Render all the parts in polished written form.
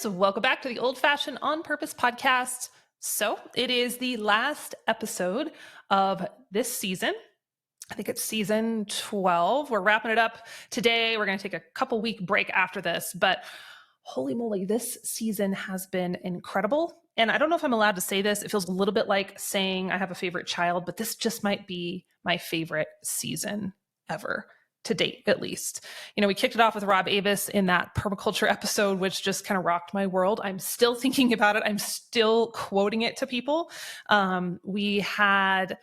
friends. Welcome back to the Old Fashioned On Purpose podcast. So it is the last episode of this season. I think it's season 12. We're wrapping it up today. We're going to take a couple week break after this, but holy moly, this season has been incredible. And I don't know if I'm allowed to say this. It feels a little bit like saying I have a favorite child, but this just might be my favorite season ever. To date, at least. You know, we kicked it off with Rob Avis in that permaculture episode, which just kind of rocked my world. I'm still thinking about it. I'm still quoting it to people. We had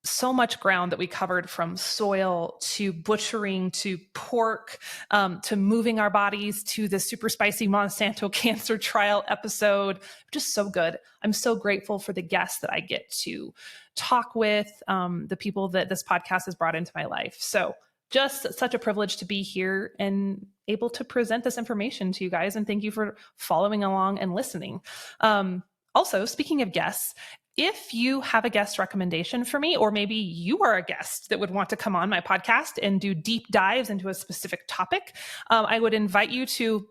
so much ground that we covered, from soil to butchering to pork, to moving our bodies, to the super spicy Monsanto cancer trial episode. Just so good. I'm so grateful for the guests that I get to talk with, the people that this podcast has brought into my life. So just such a privilege to be here and able to present this information to you guys. And thank you for following along and listening. Also, speaking of guests, if you have a guest recommendation for me, or maybe you are a guest that would want to come on my podcast and do deep dives into a specific topic, I would invite you to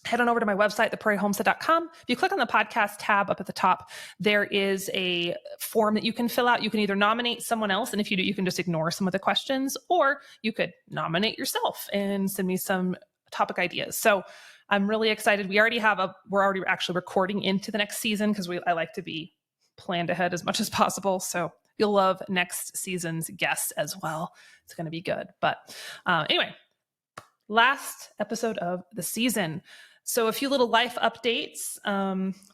head on over to my website, theprairiehomestead.com. If you click on the podcast tab up at the top, there is a form that you can fill out. You can either nominate someone else, and if you do, you can just ignore some of the questions, or you could nominate yourself and send me some topic ideas. So I'm really excited. We're already actually recording into the next season, because I like to be planned ahead as much as possible. So you'll love next season's guests as well. It's going to be good. But anyway, last episode of the season. So a few little life updates.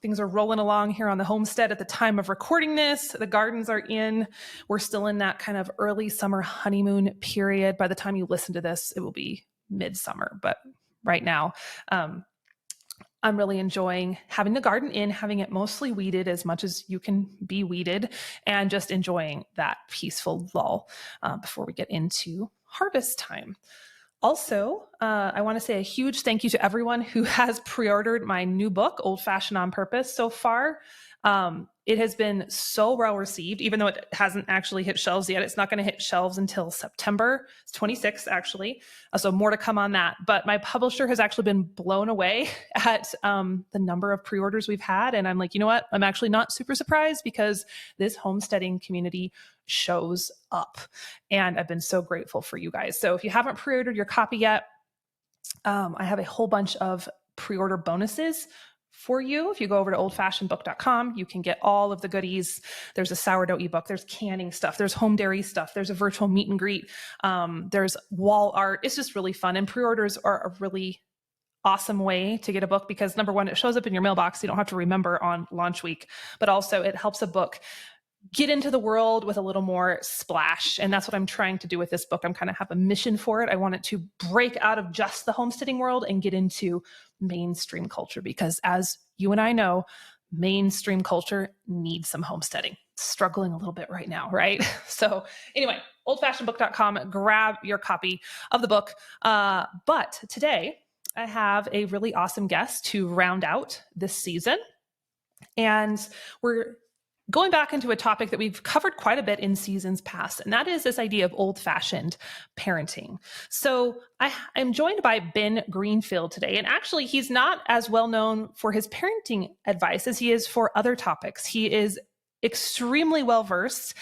Things are rolling along here on the homestead at the time of recording this. The gardens are in. We're still in that kind of early summer honeymoon period. By the time you listen to this, it will be midsummer. But right now, I'm really enjoying having the garden in, having it mostly weeded as much as you can be weeded, and just enjoying that peaceful lull before we get into harvest time. Also, I want to say a huge thank you to everyone who has pre-ordered my new book, Old Fashioned on Purpose, so far. It has been so well received, even though it hasn't actually hit shelves yet. It's not going to hit shelves until September 26th, actually. So more to come on that. But my publisher has actually been blown away at the number of pre-orders we've had. And I'm like, you know what? I'm actually not super surprised, because this homesteading community shows up. And I've been so grateful for you guys. So if you haven't pre-ordered your copy yet, I have a whole bunch of pre-order bonuses for you. If you go over to oldfashionedbook.com, you can get all of the goodies. There's a sourdough ebook, there's canning stuff, there's home dairy stuff, there's a virtual meet and greet, there's wall art. It's just really fun. And pre-orders are a really awesome way to get a book, because number one, it shows up in your mailbox. You don't have to remember on launch week, but also it helps a book get into the world with a little more splash. And that's what I'm trying to do with this book. I'm kind of have a mission for it. I want it to break out of just the homesteading world and get into mainstream culture, because as you and I know, mainstream culture needs some homesteading. It's struggling a little bit right now, right? So anyway, oldfashionedbook.com, grab your copy of the book. But today I have a really awesome guest to round out this season. And we're going back into a topic that we've covered quite a bit in seasons past, and that is this idea of old-fashioned parenting. So I'm joined by Ben Greenfield today, and actually he's not as well known for his parenting advice as he is for other topics. He is extremely well-versed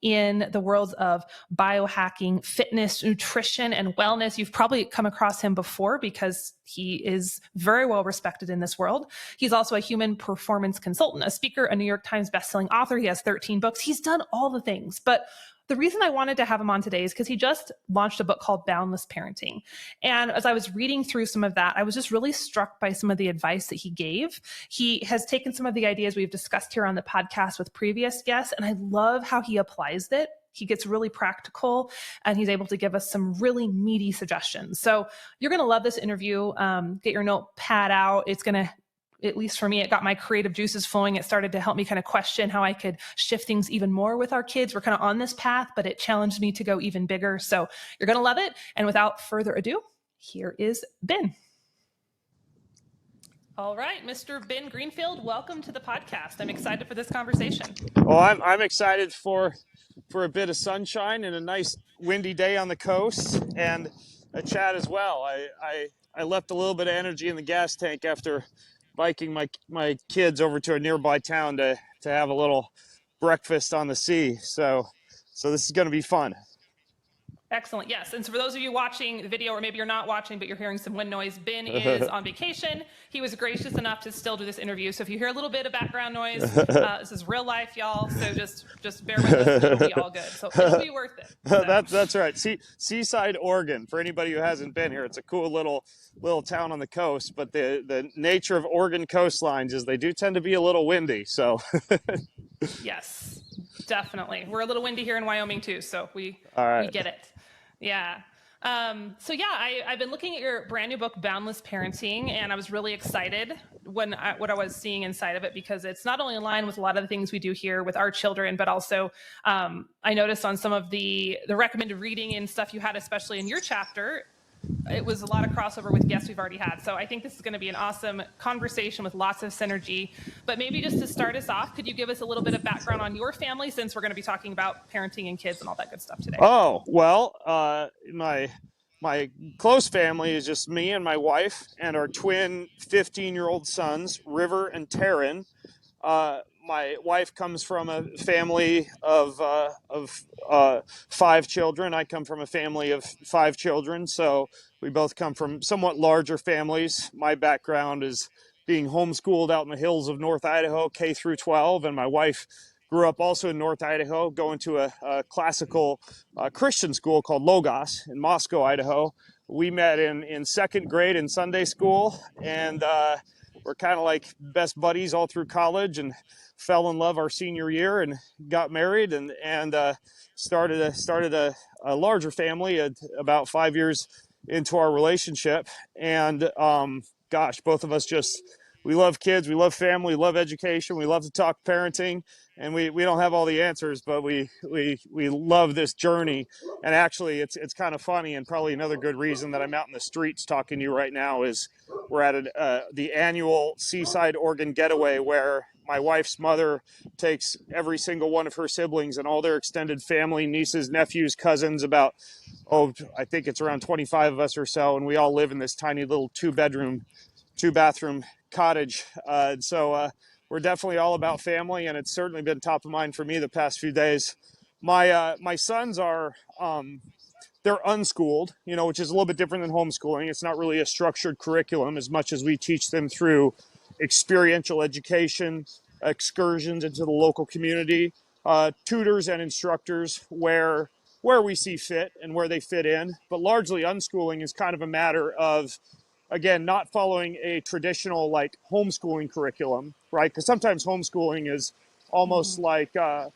in the worlds of biohacking, fitness, nutrition, and wellness. You've probably come across him before, because he is very well respected in this world. He's also a human performance consultant, a speaker, a New York Times bestselling author. He has 13 books. He's done all the things. But the reason I wanted to have him on today is because he just launched a book called Boundless Parenting. And as I was reading through some of that, I was just really struck by some of the advice that he gave. He has taken some of the ideas we've discussed here on the podcast with previous guests, and I love how he applies it. He gets really practical, and he's able to give us some really meaty suggestions. So you're going to love this interview. Get your notepad out. It's going to, at least for me, it got my creative juices flowing. It started to help me kind of question how I could shift things even more with our kids. We're kind of on this path, but it challenged me to go even bigger. So you're going to love it. And without further ado, here is Ben. All right, Mr. Ben Greenfield, welcome to the podcast. I'm excited for this conversation. Well, I'm excited for a bit of sunshine and a nice windy day on the coast, and a chat as well. I left a little bit of energy in the gas tank after biking my kids over to a nearby town to have a little breakfast on the sea. So this is going to be fun. Excellent. Yes. And so for those of you watching the video, or maybe you're not watching, but you're hearing some wind noise, Ben is on vacation. He was gracious enough to still do this interview. So if you hear a little bit of background noise, this is real life, y'all. So just bear with us. It'll be all good. So it'll be worth it. So. That's right. Seaside, Oregon. For anybody who hasn't been here, it's a cool little town on the coast. But the nature of Oregon coastlines is they do tend to be a little windy. So Yes, definitely. We're a little windy here in Wyoming too, so we get it. Yeah. So yeah, I've been looking at your brand new book, Boundless Parenting, and I was really excited what I was seeing inside of it, because it's not only in line with a lot of the things we do here with our children, but also I noticed on some of the recommended reading and stuff you had, especially in your chapter, it was a lot of crossover with guests we've already had. So I think this is going to be an awesome conversation with lots of synergy. But maybe just to start us off, could you give us a little bit of background on your family, since we're going to be talking about parenting and kids and all that good stuff today? Oh, well, my close family is just me and my wife and our twin 15-year-old sons, River and Taryn. My wife comes from a family of 5 children. I come from a family of 5 children, so we both come from somewhat larger families. My background is being homeschooled out in the hills of North Idaho, K through 12, and my wife grew up also in North Idaho, going to a classical Christian school called Logos in Moscow, Idaho. We met in second grade in Sunday school, and we're kind of like best buddies all through college, and fell in love our senior year and got married, and started a larger family at about 5 years into our relationship. And gosh, both of us we love kids, we love family, we love education, we love to talk parenting, and we don't have all the answers, but we love this journey. And actually, it's kind of funny, and probably another good reason that I'm out in the streets talking to you right now is we're at the annual Seaside, Oregon getaway, where my wife's mother takes every single one of her siblings and all their extended family, nieces, nephews, cousins, I think it's around 25 of us or so, and we all live in this tiny little 2-bathroom cottage. So we're definitely all about family, and it's certainly been top of mind for me the past few days. My sons are they're unschooled, which is a little bit different than homeschooling. It's not really a structured curriculum as much as we teach them through experiential education, excursions into the local community, tutors and instructors where we see fit and where they fit in. But largely, unschooling is kind of a matter of, again, not following a traditional like homeschooling curriculum, right? Because sometimes homeschooling is almost like a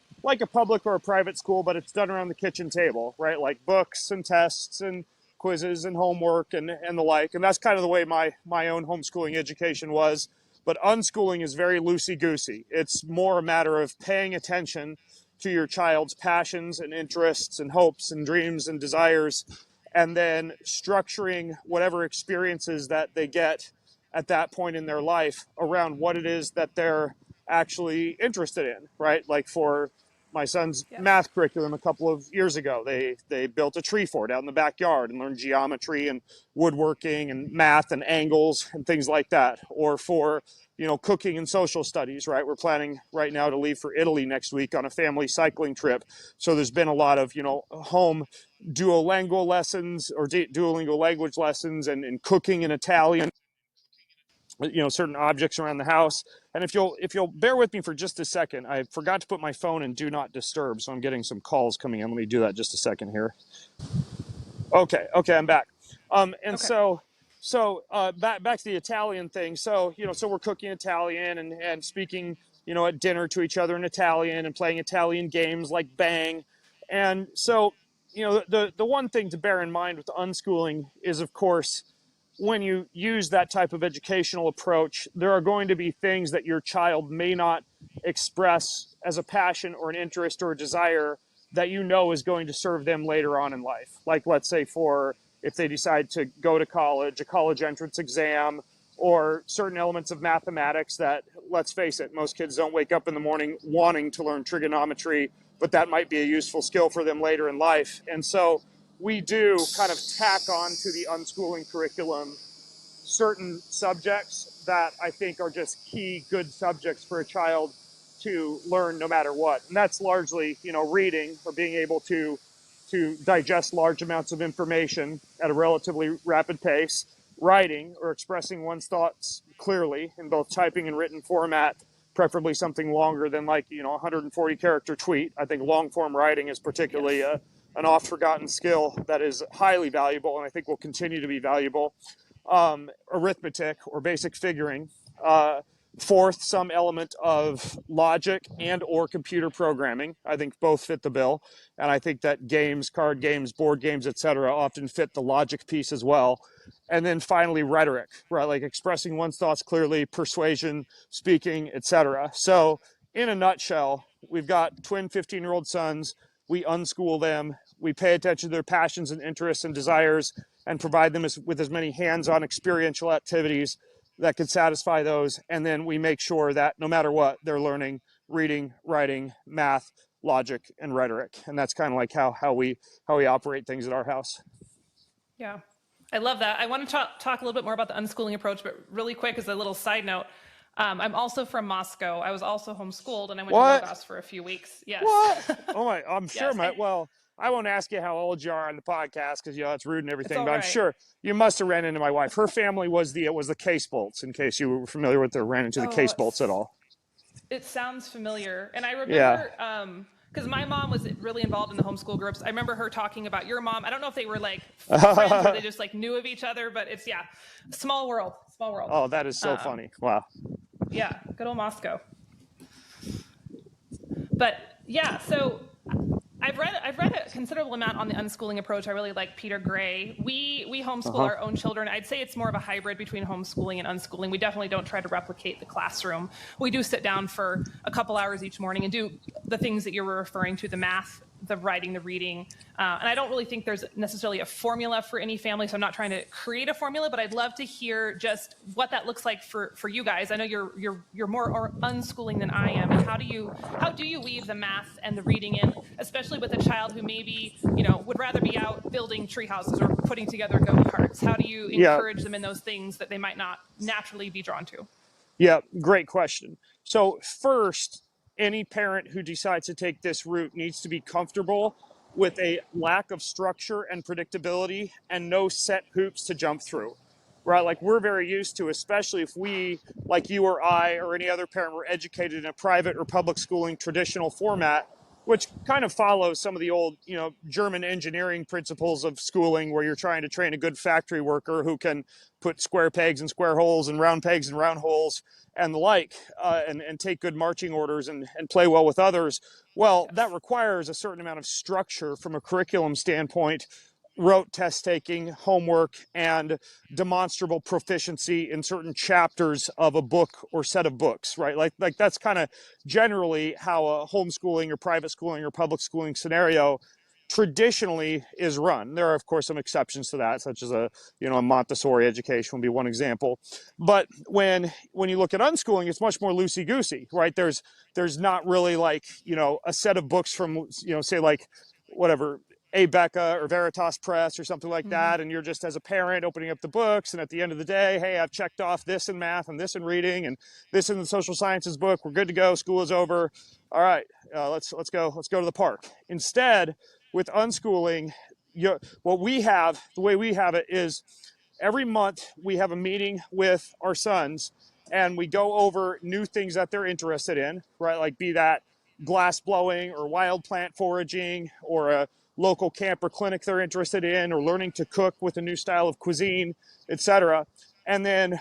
public or a private school, but it's done around the kitchen table, right? Like books and tests and quizzes and homework and the like. And that's kind of the way my own homeschooling education was. But unschooling is very loosey-goosey. It's more a matter of paying attention to your child's passions and interests and hopes and dreams and desires, and then structuring whatever experiences that they get at that point in their life around what it is that they're actually interested in, right? Like for my son's math curriculum a couple of years ago, they built a tree fort out in the backyard and learned geometry and woodworking and math and angles and things like that. Or for cooking and social studies, right? We're planning right now to leave for Italy next week on a family cycling trip. So there's been a lot of home Duolingo lessons or Duolingo language lessons, and cooking in Italian, certain objects around the house. And if you'll bear with me for just a second, I forgot to put my phone in do not disturb, so I'm getting some calls coming in. Let me do that just a second here. Okay, I'm back. Back to the Italian thing. So we're cooking Italian and speaking at dinner to each other in Italian and playing Italian games like Bang. And so the one thing to bear in mind with unschooling is, of course, when you use that type of educational approach, there are going to be things that your child may not express as a passion or an interest or a desire that is going to serve them later on in life. Like, let's say, if they decide to go to college, a college entrance exam, or certain elements of mathematics that, let's face it, most kids don't wake up in the morning wanting to learn trigonometry, but that might be a useful skill for them later in life. And so we do kind of tack on to the unschooling curriculum certain subjects that I think are just key good subjects for a child to learn no matter what. And that's largely, reading, or being able to digest large amounts of information at a relatively rapid pace, writing, or expressing one's thoughts clearly in both typing and written format, preferably something longer than 140 character tweet. I think long form writing is particularly Yes. an oft forgotten skill that is highly valuable, and I think will continue to be valuable. Arithmetic or basic figuring. Fourth, some element of logic and or computer programming. I think both fit the bill, and I think that games, card games, board games, etc., often fit the logic piece as well. And then finally, rhetoric, right? Like expressing one's thoughts clearly, persuasion, speaking, etc. So, in a nutshell, we've got twin 15-year-old sons. We unschool them. We pay attention to their passions and interests and desires, and provide them with as many hands-on experiential activities that could satisfy those. And then we make sure that no matter what, they're learning reading, writing, math, logic, and rhetoric. And that's kind of like how we operate things at our house. Yeah. I love that. I want to talk a little bit more about the unschooling approach, but really quick as a little side note, I'm also from Moscow. I was also homeschooled, and I went to Logos for a few weeks. Yes. What? Oh my! I'm sure. Yes, Well, I won't ask you how old you are on the podcast because it's rude and everything. But right. I'm sure you must have ran into my wife. Her family was the Case Bolts. In case you were familiar with ran into the Case Bolts at all. It sounds familiar, and I remember because my mom was really involved in the homeschool groups. I remember her talking about your mom. I don't know if they were like friends or they just like knew of each other, but it's small world. Oh, that is so funny! Wow. Yeah, good old Moscow. But yeah, so I've read a considerable amount on the unschooling approach. I really like Peter Gray. We homeschool our own children. I'd say it's more of a hybrid between homeschooling and unschooling. We definitely don't try to replicate the classroom. We do sit down for a couple hours each morning and do the things that you were referring to, the math, the writing, the reading. And I don't really think there's necessarily a formula for any family, so I'm not trying to create a formula, but I'd love to hear just what that looks like for you guys. I know you're more unschooling than I am. And how do you weave the math and the reading in, especially with a child who maybe, would rather be out building tree houses or putting together go-karts? How do you encourage them in those things that they might not naturally be drawn to? Yeah, great question. So first, any parent who decides to take this route needs to be comfortable with a lack of structure and predictability and no set hoops to jump through, right? Like we're very used to, especially if we, like you or I or any other parent, were educated in a private or public schooling traditional format, which kind of follows some of the old, German engineering principles of schooling, where you're trying to train a good factory worker who can put square pegs in square holes and round pegs in round holes and the like, and take good marching orders and play well with others. Well, that requires a certain amount of structure from a curriculum standpoint, rote test taking, homework, and demonstrable proficiency in certain chapters of a book or set of books, right? Like that's kind of generally how a homeschooling or private schooling or public schooling scenario traditionally is run. There are, of course, some exceptions to that, such as a Montessori education would be one example. But when you look at unschooling, it's much more loosey-goosey, right? There's not really like, a set of books from, say like whatever, Abeka or Veritas Press or something like that, and you're just as a parent opening up the books, and at the end of the day, hey, I've checked off this in math and this in reading and this in the social sciences book. We're good to go. School is over. All right, let's go to the park. Instead, with unschooling, the way we have it is every month we have a meeting with our sons, and we go over new things that they're interested in, right? Like be that glass blowing or wild plant foraging or a local camp or clinic they're interested in, or learning to cook with a new style of cuisine, etc. And then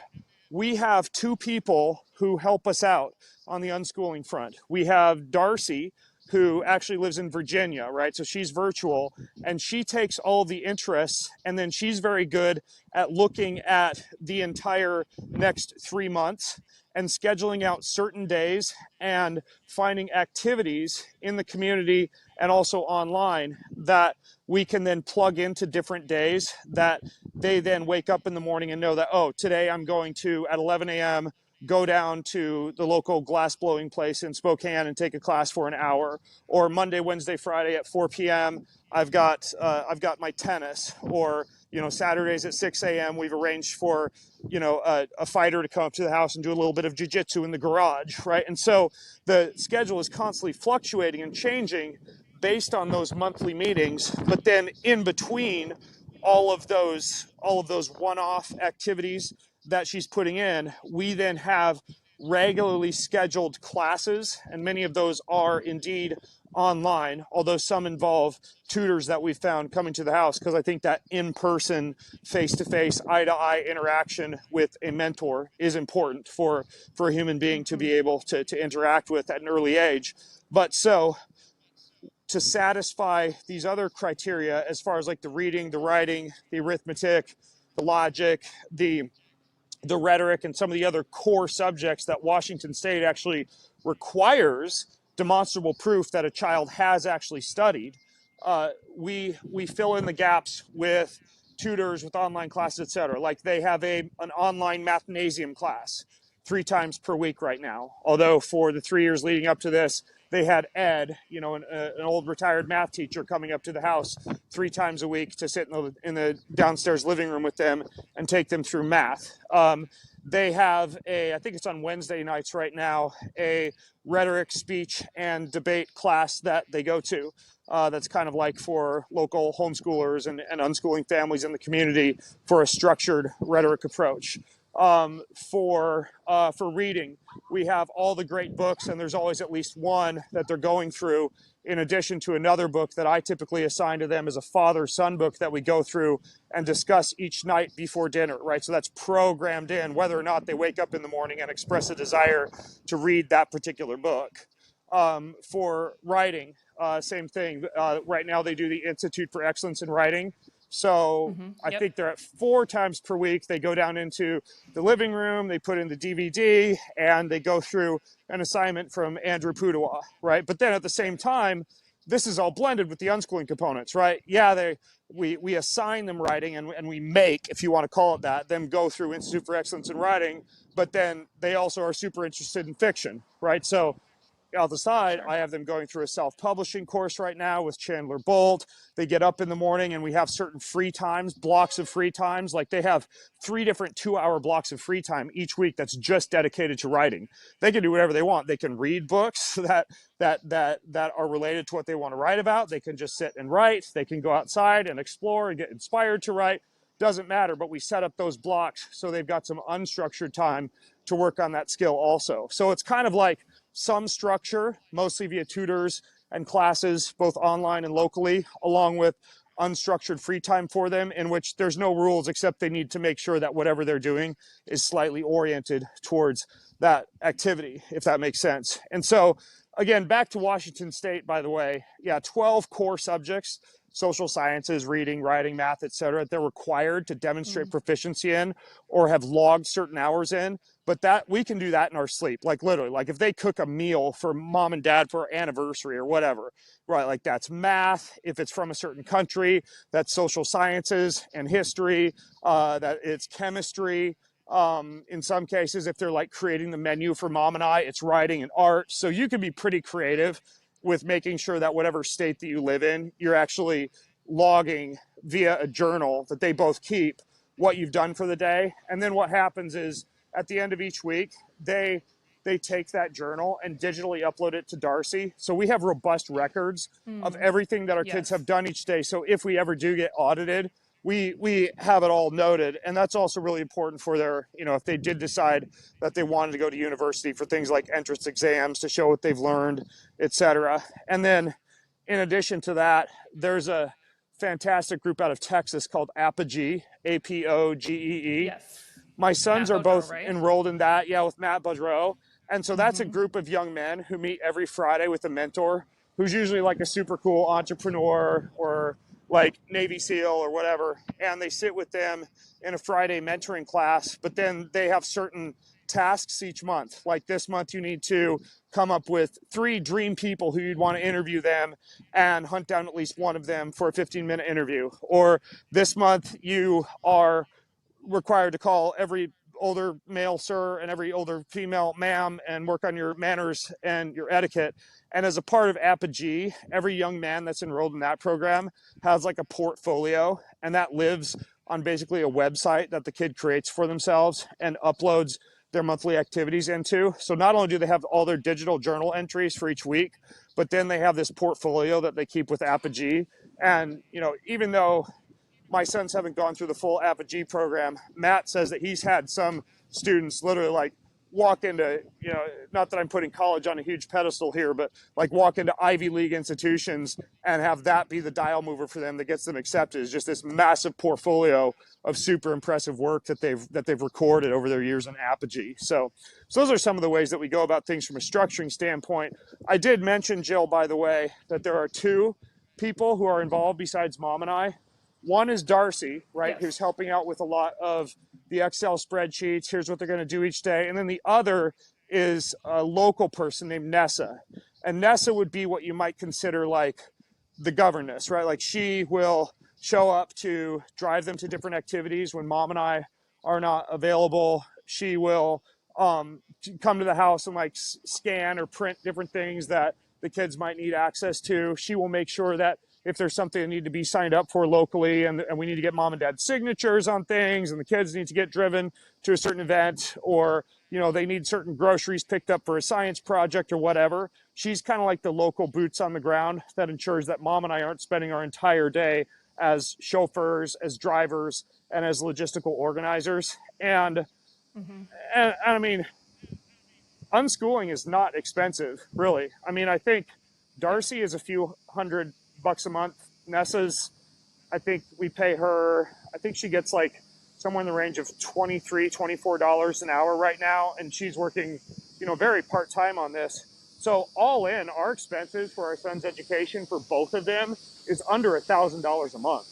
we have two people who help us out on the unschooling front. We have Darcy, who actually lives in Virginia, right? So she's virtual, and she takes all of the interests, and then she's very good at looking at the entire next 3 months and scheduling out certain days and finding activities in the community and also online that we can then plug into different days, that they then wake up in the morning and know that, oh, today I'm going to, at 11 a.m., go down to the local glass blowing place in Spokane and take a class for an hour. Or Monday, Wednesday, Friday at 4 p.m., I've got my tennis. Or Saturdays at 6 a.m. we've arranged for, a fighter to come up to the house and do a little bit of jiu-jitsu in the garage, right? And so the schedule is constantly fluctuating and changing based on those monthly meetings. But then in between all of those one-off activities that she's putting in, we then have regularly scheduled classes, and many of those are indeed online, although some involve tutors that we've found coming to the house, because I think that in-person, face-to-face, eye-to-eye interaction with a mentor is important for a human being to be able to interact with at an early age. But so to satisfy these other criteria, as far as like the reading, the writing, the arithmetic, the logic, the rhetoric, and some of the other core subjects that Washington State actually requires demonstrable proof that a child has actually studied, we fill in the gaps with tutors, with online classes, etc. Like they have an online mathnasium class 3 times per week right now. Although for the 3 years leading up to this, they had Ed, an old retired math teacher, coming up to the house 3 times a week to sit in the downstairs living room with them and take them through math. They have I think it's on Wednesday nights right now, a rhetoric, speech, and debate class that they go to. That's kind of like for local homeschoolers and unschooling families in the community for a structured rhetoric approach. For reading, we have all the great books, and there's always at least one that they're going through, in addition to another book that I typically assign to them as a father-son book that we go through and discuss each night before dinner, right? So that's programmed in, whether or not they wake up in the morning and express a desire to read that particular book. For writing, same thing. Right now they do the Institute for Excellence in Writing. So I think they're at 4 times per week. They go down into the living room, they put in the DVD, and they go through an assignment from Andrew Pudewa, right? But then at the same time, this is all blended with the unschooling components, right? Yeah, we assign them writing, and we make, if you want to call it that, them go through Institute for Excellence in Writing, but then they also are super interested in fiction, right? So on the side, I have them going through a self-publishing course right now with Chandler Bolt. They get up in the morning, and we have certain free times, blocks of free times. Like they have 3 different 2-hour blocks of free time each week that's just dedicated to writing. They can do whatever they want. They can read books that are related to what they want to write about. They can just sit and write. They can go outside and explore and get inspired to write. Doesn't matter, but we set up those blocks so they've got some unstructured time to work on that skill also. So it's kind of like some structure, mostly via tutors and classes, both online and locally, along with unstructured free time for them, in which there's no rules except they need to make sure that whatever they're doing is slightly oriented towards that activity, if that makes sense. And so, again, back to Washington State, by the way, 12 core subjects: social sciences, reading, writing, math, etc. They're required to demonstrate proficiency in or have logged certain hours in. But that we can do that in our sleep. Like literally, like if they cook a meal for mom and dad for anniversary or whatever, right? Like that's math. If it's from a certain country, that's social sciences and history. That it's chemistry. In some cases, if they're like creating the menu for mom and I, it's writing and art. So you can be pretty creative with making sure that whatever state that you live in, you're actually logging via a journal that they both keep what you've done for the day. And then what happens is at the end of each week, they take that journal and digitally upload it to Darcy. So we have robust records of everything that our kids have done each day. So if we ever do get audited, we have it all noted. And that's also really important for their, if they did decide that they wanted to go to university, for things like entrance exams to show what they've learned, etc. And then in addition to that, there's a fantastic group out of Texas called Apogee, Apogee. Yes. My sons Matt are both Boudreaux, right? enrolled in that, with Matt Boudreaux. And so that's a group of young men who meet every Friday with a mentor who's usually like a super cool entrepreneur or like Navy SEAL or whatever. And they sit with them in a Friday mentoring class, but then they have certain tasks each month. Like this month, you need to come up with 3 dream people who you'd want to interview them and hunt down at least one of them for a 15-minute interview. Or this month, you are required to call every older male sir and every older female ma'am and work on your manners and your etiquette. And as a part of Apogee, every young man that's enrolled in that program has like a portfolio, and that lives on basically a website that the kid creates for themselves and uploads their monthly activities into. So not only do they have all their digital journal entries for each week, but then they have this portfolio that they keep with Apogee. And, even though my sons haven't gone through the full Apogee program, Matt says that he's had some students literally like walk into, not that I'm putting college on a huge pedestal here, but like walk into Ivy League institutions and have that be the dial mover for them that gets them accepted. Is just this massive portfolio of super impressive work that they've recorded over their years in Apogee. So those are some of the ways that we go about things from a structuring standpoint. I did mention, Jill, by the way, that there are two people who are involved besides Mom and I. One is Darcy, right, Yes. who's helping out with a lot of the Excel spreadsheets. Here's what they're going to do each day. And then the other is a local person named Nessa. And Nessa would be what you might consider like the governess, right? Like she will show up to drive them to different activities when Mom and I are not available. She will come to the house and like scan or print different things that the kids might need access to. She will make sure that if there's something that need to be signed up for locally and we need to get Mom and Dad's signatures on things and the kids need to get driven to a certain event, or they need certain groceries picked up for a science project or whatever, she's kind of like the local boots on the ground that ensures that Mom and I aren't spending our entire day as chauffeurs, as drivers, and as logistical organizers. And I mean, unschooling is not expensive, really. I mean, I think Darcy is a few $100 a month. Nessa's, I think we pay her, I think she gets like somewhere in the range of $23, $24 an hour right now. And she's working, very part-time on this. So all in, our expenses for our son's education for both of them is under $1,000 a month.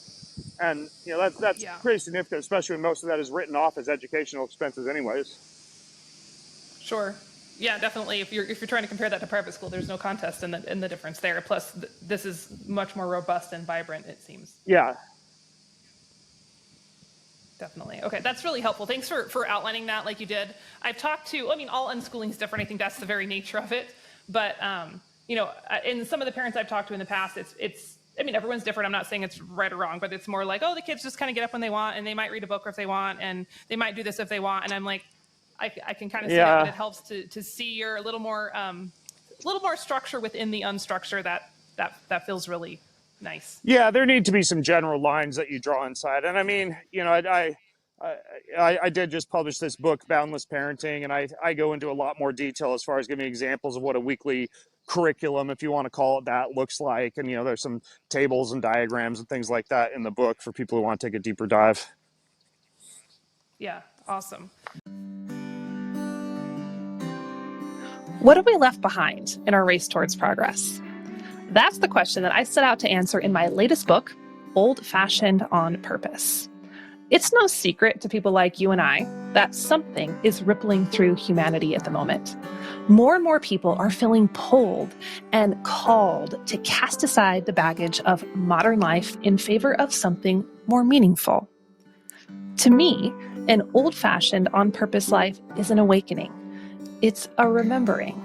And, that's pretty significant, especially when most of that is written off as educational expenses anyways. Sure. Yeah, definitely. If you're trying to compare that to private school, there's no contest in the difference there. Plus, this is much more robust and vibrant, it seems. Yeah. Definitely. Okay, that's really helpful. Thanks for outlining that like you did. I've talked to, all unschooling is different. I think that's the very nature of it. But, in some of the parents I've talked to in the past, it's everyone's different. I'm not saying it's right or wrong, but it's more like, the kids just kind of get up when they want and they might read a book if they want and they might do this if they want. And I'm like, I can kind of see that, but it helps to see your a little more structure within the unstructure that feels really nice. Yeah, there need to be some general lines that you draw inside. And I mean, I did just publish this book, Boundless Parenting, and I go into a lot more detail as far as giving examples of what a weekly curriculum, if you want to call it that, looks like. And, there's some tables and diagrams and things like that in the book for people who want to take a deeper dive. Yeah, awesome. What have we left behind in our race towards progress? That's the question that I set out to answer in my latest book, Old Fashioned on Purpose. It's no secret to people like you and I that something is rippling through humanity at the moment. More and more people are feeling pulled and called to cast aside the baggage of modern life in favor of something more meaningful. To me, an old-fashioned on purpose life is an awakening. It's a remembering.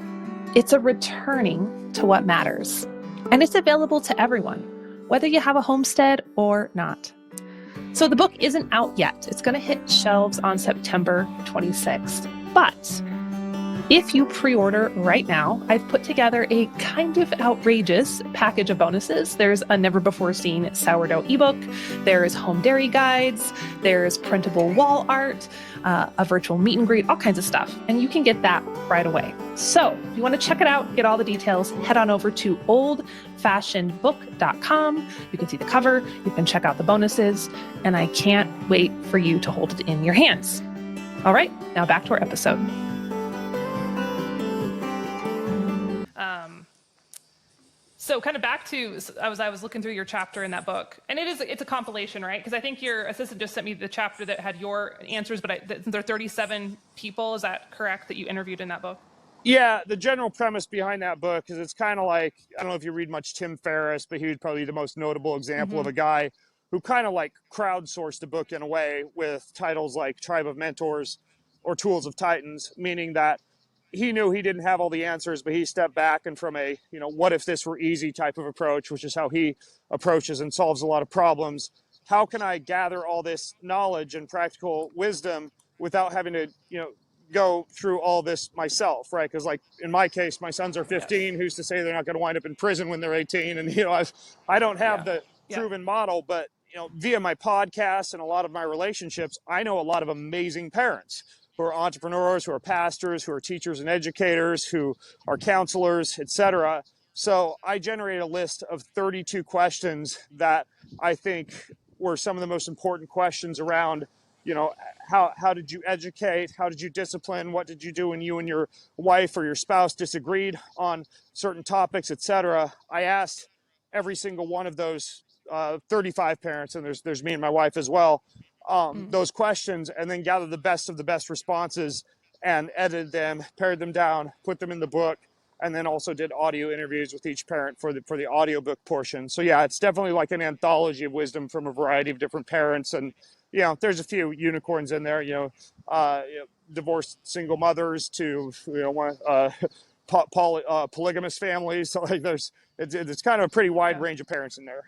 It's a returning to what matters. And it's available to everyone, whether you have a homestead or not. So the book isn't out yet. It's going to hit shelves on September 26th. But if you pre-order right now, I've put together a kind of outrageous package of bonuses. There's a never-before-seen sourdough ebook. There's home dairy guides. There's printable wall art, a virtual meet and greet, all kinds of stuff. And you can get that right away. So if you want to check it out, get all the details, head on over to oldfashionedbook.com. You can see the cover. You can check out the bonuses. And I can't wait for you to hold it in your hands. All right, now back to our episode. So kind of back to, I was looking through your chapter in that book, and it's a compilation, right? Because I think your assistant just sent me the chapter that had your answers, but there are 37 people, is that correct, that you interviewed in that book? Yeah, the general premise behind that book is it's kind of like, I don't know if you read much Tim Ferriss, but he was probably the most notable example of a guy who kind of like crowdsourced a book in a way with titles like Tribe of Mentors or Tools of Titans, meaning that he knew he didn't have all the answers, but he stepped back and from a, what if this were easy type of approach, which is how he approaches and solves a lot of problems, how can I gather all this knowledge and practical wisdom without having to, go through all this myself, right? Because like in my case, my sons are 15. Who's to say they're not going to wind up in prison when they're 18? And I don't have the proven model, but via my podcast and a lot of my relationships, I know a lot of amazing parents who are entrepreneurs, who are pastors, who are teachers and educators, who are counselors, etc. So I generated a list of 32 questions that I think were some of the most important questions around, how did you educate? How did you discipline? What did you do when you and your wife or your spouse disagreed on certain topics, etc.? I asked every single one of those 35 parents, and there's me and my wife as well, those questions, and then gathered the best of the best responses and edited them, pared them down, put them in the book, and then also did audio interviews with each parent for the audiobook portion. So yeah, it's definitely like an anthology of wisdom from a variety of different parents. And there's a few unicorns in there, divorced single mothers to polygamous families. So like it's kind of a pretty wide range of parents in there.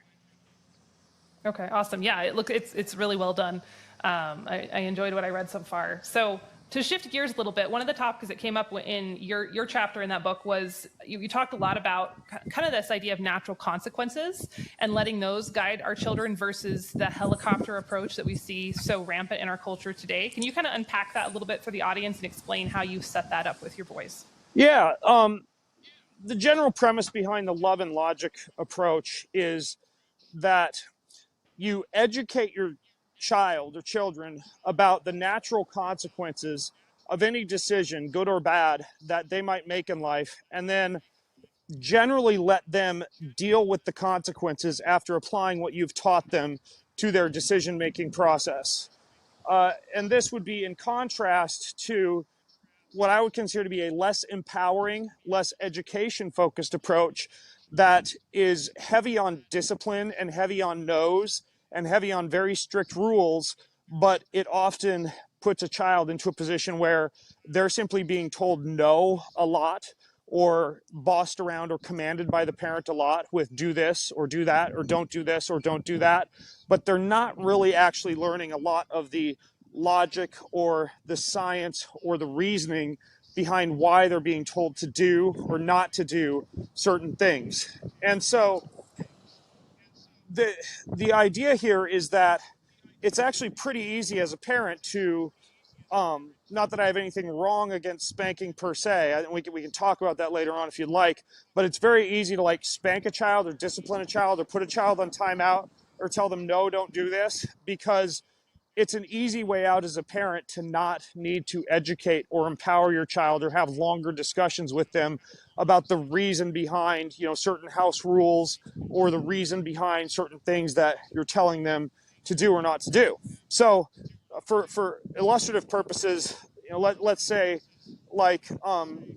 Okay, awesome. Yeah, it's really well done. I enjoyed what I read so far. So to shift gears a little bit, one of the topics that came up in your chapter in that book was you talked a lot about kind of this idea of natural consequences and letting those guide our children versus the helicopter approach that we see so rampant in our culture today. Can you kind of unpack that a little bit for the audience and explain how you set that up with your boys? Yeah, the general premise behind the love and logic approach is that you educate your child or children about the natural consequences of any decision, good or bad, that they might make in life, and then generally let them deal with the consequences after applying what you've taught them to their decision-making process. And this would be in contrast to what I would consider to be a less empowering, less education-focused approach that is heavy on discipline and heavy on no's and heavy on very strict rules, but it often puts a child into a position where they're simply being told no a lot or bossed around or commanded by the parent a lot with do this or do that or don't do this or don't do that, but they're not really actually learning a lot of the logic or the science or the reasoning behind why they're being told to do or not to do certain things. And so the idea here is that it's actually pretty easy as a parent to, not that I have anything wrong against spanking per se. We can talk about that later on if you'd like, but it's very easy to like spank a child or discipline a child or put a child on timeout or tell them, no, don't do this, because it's an easy way out as a parent to not need to educate or empower your child or have longer discussions with them about the reason behind, certain house rules or the reason behind certain things that you're telling them to do or not to do. So for illustrative purposes, let's say like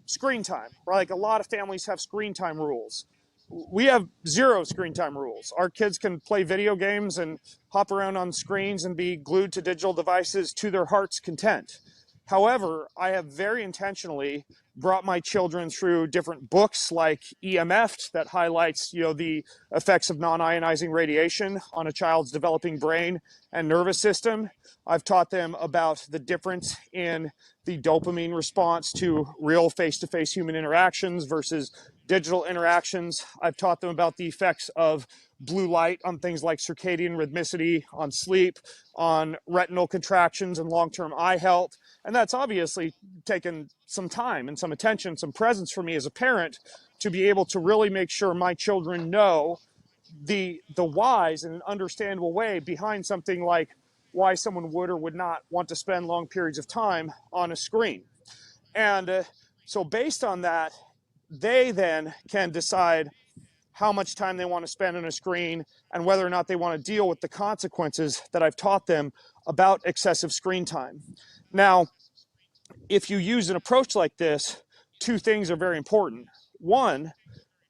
screen time, right? Like a lot of families have screen time rules. We have 0 screen time rules. Our kids can play video games and hop around on screens and be glued to digital devices to their heart's content. However, I have very intentionally brought my children through different books like EMF that highlights, the effects of non-ionizing radiation on a child's developing brain and nervous system. I've taught them about the difference in the dopamine response to real face-to-face human interactions versus digital interactions. I've taught them about the effects of blue light on things like circadian rhythmicity, on sleep, on retinal contractions and long-term eye health. And that's obviously taken some time and some attention, some presence for me as a parent to be able to really make sure my children know the whys in an understandable way behind something like why someone would or would not want to spend long periods of time on a screen. And so based on that, they then can decide how much time they want to spend on a screen and whether or not they want to deal with the consequences that I've taught them about excessive screen time. Now, if you use an approach like this, 2 things are very important. One,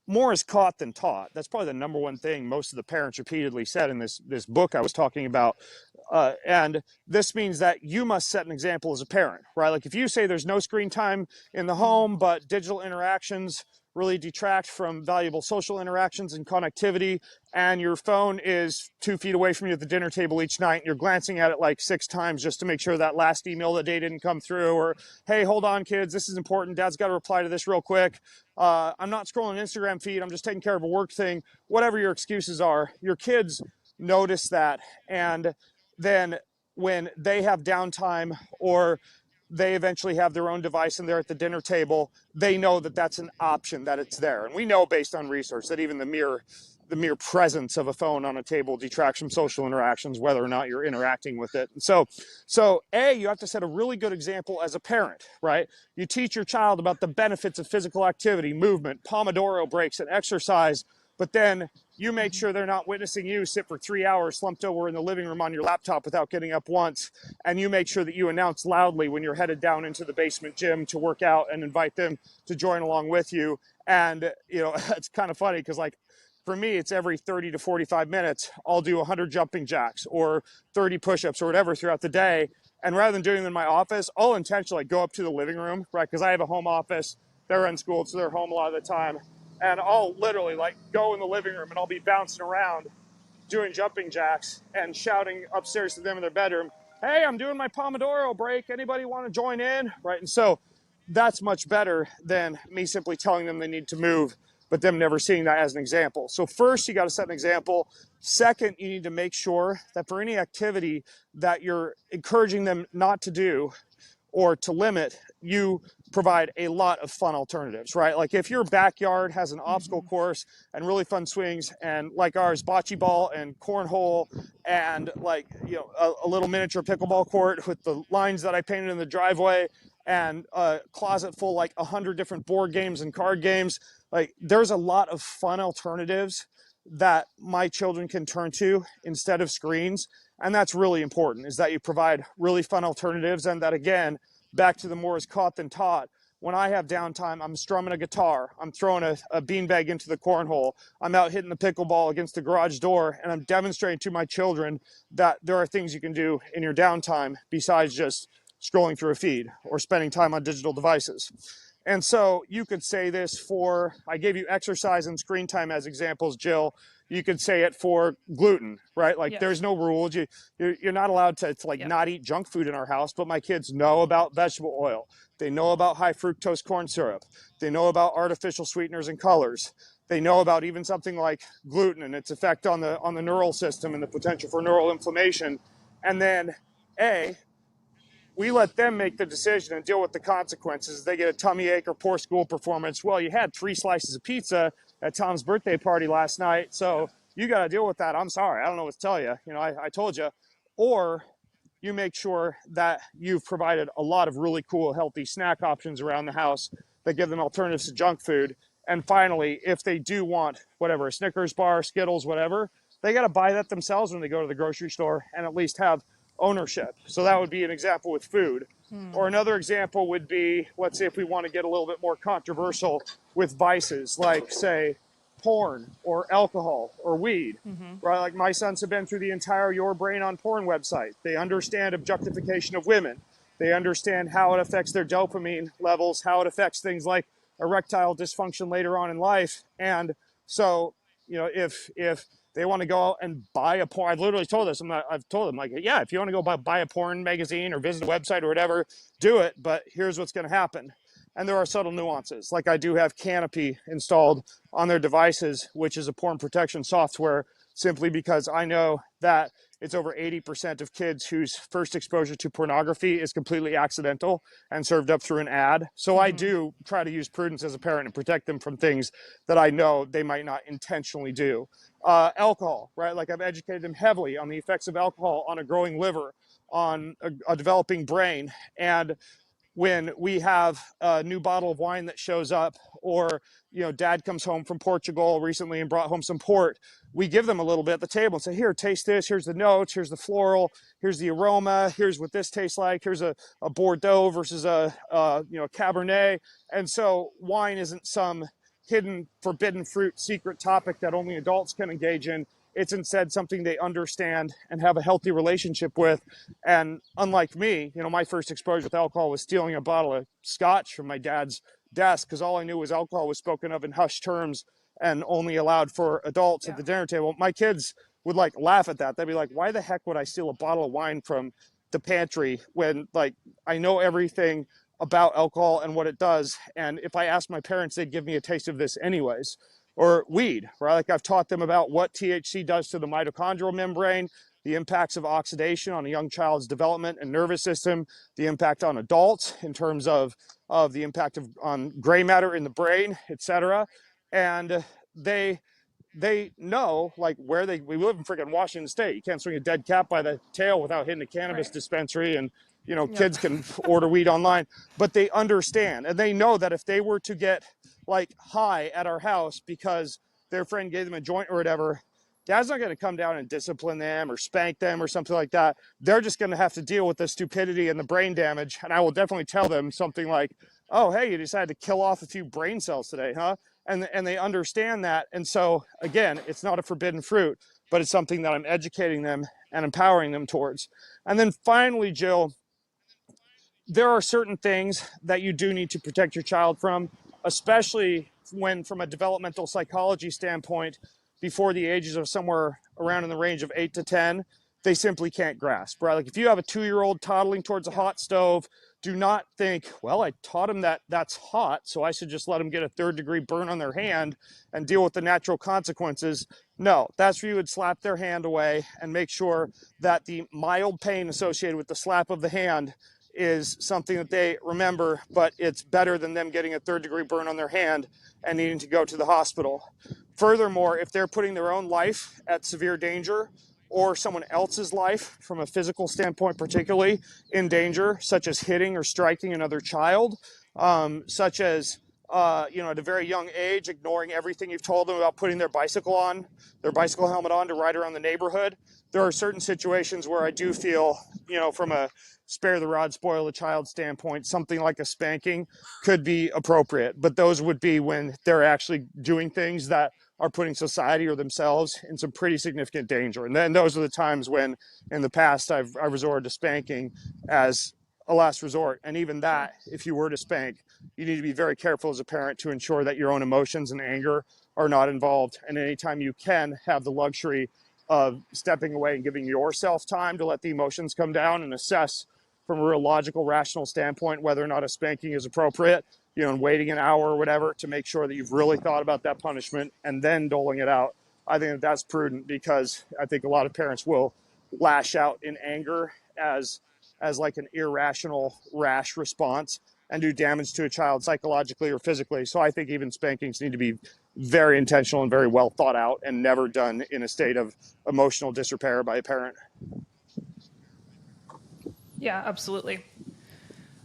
more is caught than taught. That's probably the number one thing most of the parents repeatedly said in this book I was talking about. And this means that you must set an example as a parent, right? Like if you say there's no screen time in the home, but digital interactions really detract from valuable social interactions and connectivity, and your phone is 2 feet away from you at the dinner table each night, and you're glancing at it like 6 times just to make sure that last email of the day didn't come through, or, hey, hold on, kids, this is important. Dad's got to reply to this real quick. I'm not scrolling an Instagram feed. I'm just taking care of a work thing. Whatever your excuses are, your kids notice that. And then when they have downtime or they eventually have their own device and they're at the dinner table, they know that that's an option, that it's there. And we know based on research that even the mere presence of a phone on a table detracts from social interactions, whether or not you're interacting with it. And so you have to set a really good example as a parent, right? You teach your child about the benefits of physical activity, movement, Pomodoro breaks, and exercise, but then you make sure they're not witnessing you sit for 3 hours slumped over in the living room on your laptop without getting up once. And you make sure that you announce loudly when you're headed down into the basement gym to work out and invite them to join along with you. And, it's kind of funny because, like, for me, it's every 30 to 45 minutes, I'll do 100 jumping jacks or 30 push-ups or whatever throughout the day. And rather than doing them in my office, I'll intentionally go up to the living room, right? Because I have a home office. They're unschooled, so they're home a lot of the time. And I'll literally go in the living room and I'll be bouncing around doing jumping jacks and shouting upstairs to them in their bedroom, hey, I'm doing my Pomodoro break. Anybody want to join in? Right. And so that's much better than me simply telling them they need to move, but them never seeing that as an example. So first, you got to set an example. Second, you need to make sure that for any activity that you're encouraging them not to do or to limit, you provide a lot of fun alternatives, right? Like if your backyard has an obstacle course and really fun swings, and like ours, bocce ball and cornhole, and a little miniature pickleball court with the lines that I painted in the driveway, and a closet full 100 different board games and card games, there's a lot of fun alternatives that my children can turn to instead of screens. And that's really important, is that you provide really fun alternatives. And that, again, back to the more is caught than taught. When I have downtime, I'm strumming a guitar, I'm throwing a beanbag into the cornhole, I'm out hitting the pickleball against the garage door, and I'm demonstrating to my children that there are things you can do in your downtime besides just scrolling through a feed or spending time on digital devices. And so you could say this for, I gave you exercise and screen time as examples, Jill. You could say it for gluten, right? Yes. There's no rules. You're not allowed to not eat junk food in our house, but my kids know about vegetable oil. They know about high fructose corn syrup. They know about artificial sweeteners and colors. They know about even something like gluten and its effect on the neural system and the potential for neural inflammation. And then we let them make the decision and deal with the consequences. They get a tummy ache or poor school performance. Well, you had 3 slices of pizza at Tom's birthday party last night, so you got to deal with that. I'm sorry. I don't know what to tell you. I told you. Or you make sure that you've provided a lot of really cool, healthy snack options around the house that give them alternatives to junk food. And finally, if they do want whatever, a Snickers bar, Skittles, whatever, they got to buy that themselves when they go to the grocery store and at least have ownership. So that would be an example with food. Or another example would be, let's say if we want to get a little bit more controversial with vices, like say porn or alcohol or weed, right? Like my sons have been through the entire Your Brain on Porn website. They understand objectification of women. They understand how it affects their dopamine levels, how it affects things like erectile dysfunction later on in life. And so, if they want to go out and buy a porn, I've literally told this. I've told them, yeah, if you want to go buy a porn magazine or visit a website or whatever, do it. But here's what's going to happen. And there are subtle nuances. Like I do have Canopy installed on their devices, which is a porn protection software, simply because I know that it's over 80% of kids whose first exposure to pornography is completely accidental and served up through an ad. So I do try to use prudence as a parent and protect them from things that I know they might not intentionally do. Alcohol, right? Like I've educated them heavily on the effects of alcohol on a growing liver, on a developing brain. And when we have a new bottle of wine that shows up, or dad comes home from Portugal recently and brought home some port, we give them a little bit at the table and say, here, taste this, here's the notes, here's the floral, here's the aroma, here's what this tastes like, here's a Bordeaux versus a Cabernet. And so wine isn't some hidden forbidden fruit secret topic that only adults can engage in. It's instead something they understand and have a healthy relationship with. And unlike me, my first exposure with alcohol was stealing a bottle of scotch from my dad's desk because all I knew was alcohol was spoken of in hushed terms and only allowed for adults at the dinner table. My kids would like laugh at that. They'd be like, why the heck would I steal a bottle of wine from the pantry when like I know everything about alcohol and what it does, and if I asked my parents, they'd give me a taste of this anyways. Or weed, right? Like I've taught them about what THC does to the mitochondrial membrane, the impacts of oxidation on a young child's development and nervous system, the impact on adults in terms of the impact on gray matter in the brain, etc. And they know like where we live in freaking Washington State. You can't swing a dead cat by the tail without hitting a cannabis dispensary, and kids can order weed online, but they understand and they know that if they were to get like high at our house because their friend gave them a joint or whatever, dad's not going to come down and discipline them or spank them or something like that. They're just going to have to deal with the stupidity and the brain damage. And I will definitely tell them something like, oh, hey, you decided to kill off a few brain cells today, huh? And they understand that. And so, again, it's not a forbidden fruit, but it's something that I'm educating them and empowering them towards. And then finally, Jill, there are certain things that you do need to protect your child from, especially when, from a developmental psychology standpoint, before the ages of somewhere around in the range of 8 to 10, they simply can't grasp, right? Like if you have a 2-year-old toddling towards a hot stove, do not think, well, I taught him that that's hot, so I should just let him get a 3rd-degree burn on their hand and deal with the natural consequences. No, that's where you would slap their hand away and make sure that the mild pain associated with the slap of the hand is something that they remember, but it's better than them getting a 3rd-degree burn on their hand and needing to go to the hospital. Furthermore, if they're putting their own life at severe danger or someone else's life from a physical standpoint particularly in danger, such as hitting or striking another child, such as at a very young age, ignoring everything you've told them about putting their bicycle helmet on to ride around the neighborhood. There are certain situations where I do feel, from a spare the rod, spoil the child standpoint, something like a spanking could be appropriate. But those would be when they're actually doing things that are putting society or themselves in some pretty significant danger. And then those are the times when, in the past, I've resorted to spanking as a last resort. And even that, if you were to spank, you need to be very careful as a parent to ensure that your own emotions and anger are not involved. And anytime you can have the luxury of stepping away and giving yourself time to let the emotions come down and assess from a real logical, rational standpoint whether or not a spanking is appropriate, and waiting an hour or whatever to make sure that you've really thought about that punishment and then doling it out. I think that's prudent because I think a lot of parents will lash out in anger as like an irrational, rash response and do damage to a child psychologically or physically. So I think even spankings need to be very intentional and very well thought out and never done in a state of emotional disrepair by a parent. Yeah, absolutely.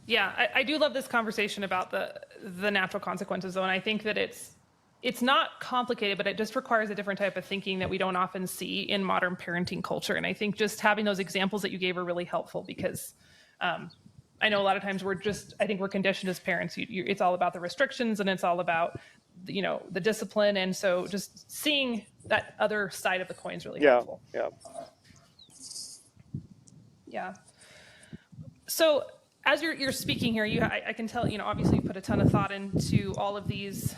Yeah, I do love this conversation about the natural consequences, though, and I think that it's not complicated, but it just requires a different type of thinking that we don't often see in modern parenting culture. And I think just having those examples that you gave are really helpful because I know a lot of times we're conditioned as parents. It's all about the restrictions and it's all about the discipline, and so just seeing that other side of the coin is really helpful. Yeah. So as you're speaking here, I can tell, obviously you put a ton of thought into all of these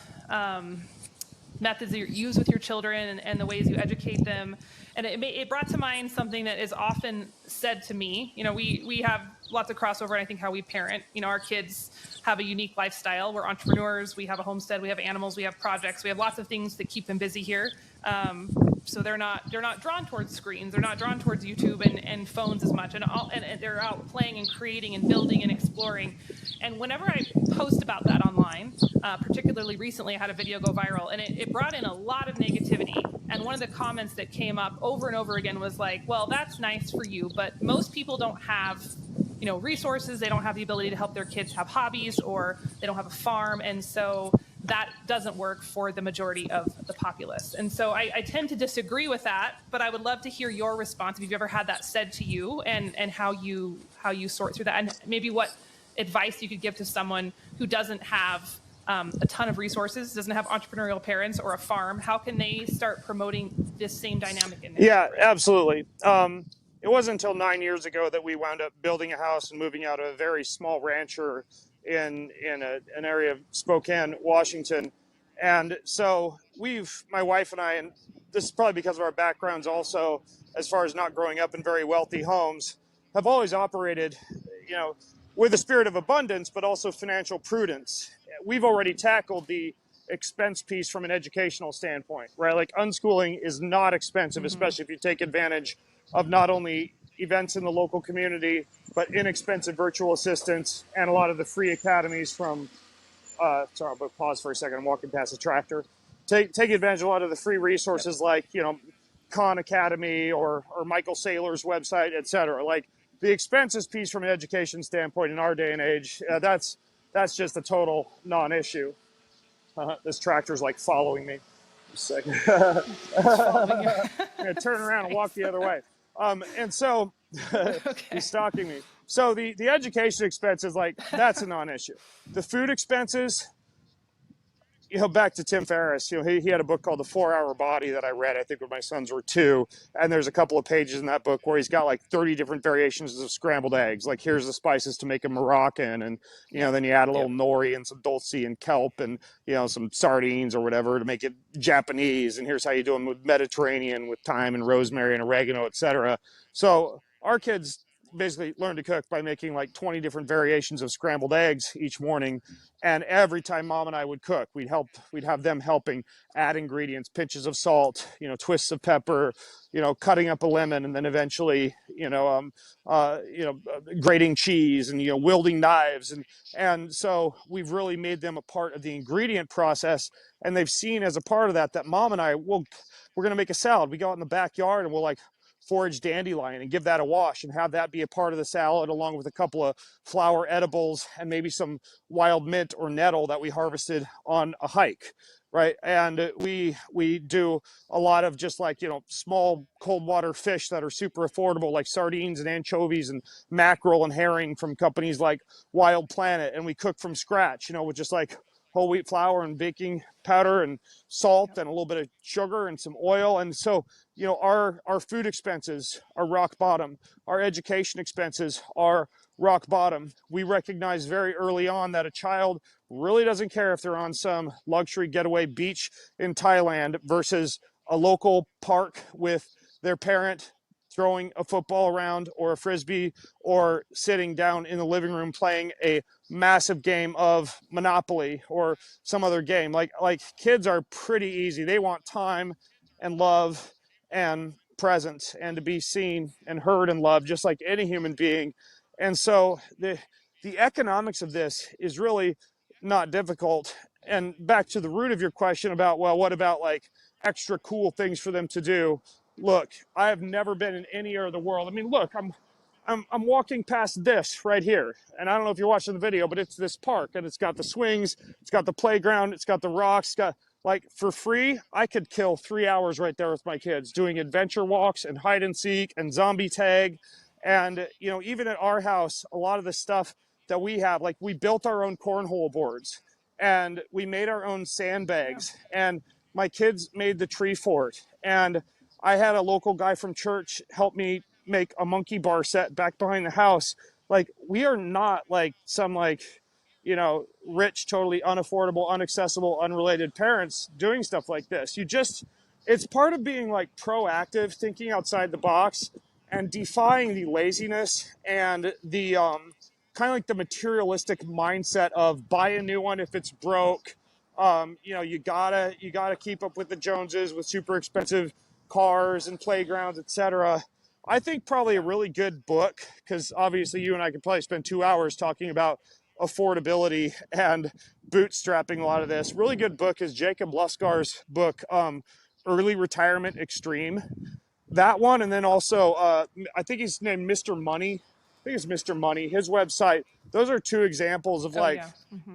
methods that you use with your children and the ways you educate them. And it brought to mind something that is often said to me. We have lots of crossover in, I think, how we parent. Our kids have a unique lifestyle. We're entrepreneurs. We have a homestead. We have animals. We have projects. We have lots of things that keep them busy here. So they're not drawn towards screens. They're not drawn towards YouTube and phones as much. And they're out playing and creating and building and exploring. And whenever I post about that online, particularly recently, I had a video go viral, and it brought in a lot of negativity. And one of the comments that came up over and over again was like, well, that's nice for you, but most people don't have resources. They don't have the ability to help their kids have hobbies, or they don't have a farm. And so that doesn't work for the majority of the populace. And so I tend to disagree with that, but I would love to hear your response if you've ever had that said to you, and how you sort through that, and maybe what advice you could give to someone who doesn't have a ton of resources, doesn't have entrepreneurial parents or a farm. How can they start promoting this same dynamic in their Yeah, absolutely. It wasn't until 9 years ago that we wound up building a house and moving out of a very small rancher an area of Spokane, Washington. And so my wife and I, and this is probably because of our backgrounds also, as far as not growing up in very wealthy homes, have always operated, you know, with a spirit of abundance, but also financial prudence. We've already tackled the expense piece from an educational standpoint, right? Like unschooling is not expensive, especially if you take advantage of not only events in the local community, but inexpensive virtual assistants and a lot of the free academies from, sorry, but pause for a second. I'm walking past a tractor. Take advantage of a lot of the free resources like, Khan Academy or Michael Saylor's website, et cetera. Like the expenses piece from an education standpoint in our day and age, that's just a total non-issue. This tractor's like following me. Just a second. Following you. I'm gonna turn around and walk the other way. And so Okay. he's stalking me. So the education expenses, like that's a non-issue. The food expenses, back to Tim Ferriss, he had a book called The 4-Hour Body that I read, I think when my sons were 2. And there's a couple of pages in that book where he's got like 30 different variations of scrambled eggs. Like here's the spices to make a Moroccan. And, then you add a little nori and some dulce and kelp and, some sardines or whatever to make it Japanese. And here's how you do them with Mediterranean with thyme and rosemary and oregano, etc. So our kids basically learned to cook by making like 20 different variations of scrambled eggs each morning. And every time mom and I would cook, we'd have them helping add ingredients, pinches of salt, twists of pepper, cutting up a lemon, and then eventually, grating cheese and, wielding knives. And so we've really made them a part of the ingredient process. And they've seen as a part of that mom and I, we're going to make a salad. We go out in the backyard and we'll like forage dandelion and give that a wash and have that be a part of the salad along with a couple of flower edibles and maybe some wild mint or nettle that we harvested on a hike, right? And we do a lot of just like, small cold water fish that are super affordable, like sardines and anchovies and mackerel and herring from companies like Wild Planet. And we cook from scratch, with just like whole wheat flour and baking powder and salt and a little bit of sugar and some oil. And so, our food expenses are rock bottom. Our education expenses are rock bottom. We recognize very early on that a child really doesn't care if they're on some luxury getaway beach in Thailand versus a local park with their parent throwing a football around or a frisbee or sitting down in the living room playing a massive game of Monopoly or some other game. Like kids are pretty easy. They want time and love and presence and to be seen and heard and loved just like any human being. And so the economics of this is really not difficult. And back to the root of your question about, well, what about like extra cool things for them to do? Look, I have never been in any area of the world. I mean, look, I'm walking past this right here, and I don't know if you're watching the video, but it's this park, and it's got the swings, it's got the playground, it's got the rocks, it's got like for free. I could kill 3 hours right there with my kids doing adventure walks and hide and seek and zombie tag, and even at our house, a lot of the stuff that we have, like we built our own cornhole boards, and we made our own sandbags, and my kids made the tree fort, and I had a local guy from church help me make a monkey bar set back behind the house. Like we are not like some like, rich, totally unaffordable, unaccessible, unrelated parents doing stuff like this. It's part of being like proactive, thinking outside the box and defying the laziness and the kind of like the materialistic mindset of buy a new one if it's broke. You gotta keep up with the Joneses with super expensive cars and playgrounds, etc. I think probably a really good book, because obviously you and I could probably spend 2 hours talking about affordability and bootstrapping a lot of this. Really good book is Jacob Luskar's book, Early Retirement Extreme. That one, and then also I think he's named Mr. Money. I think it's Mr. Money. His website. Those are 2 examples of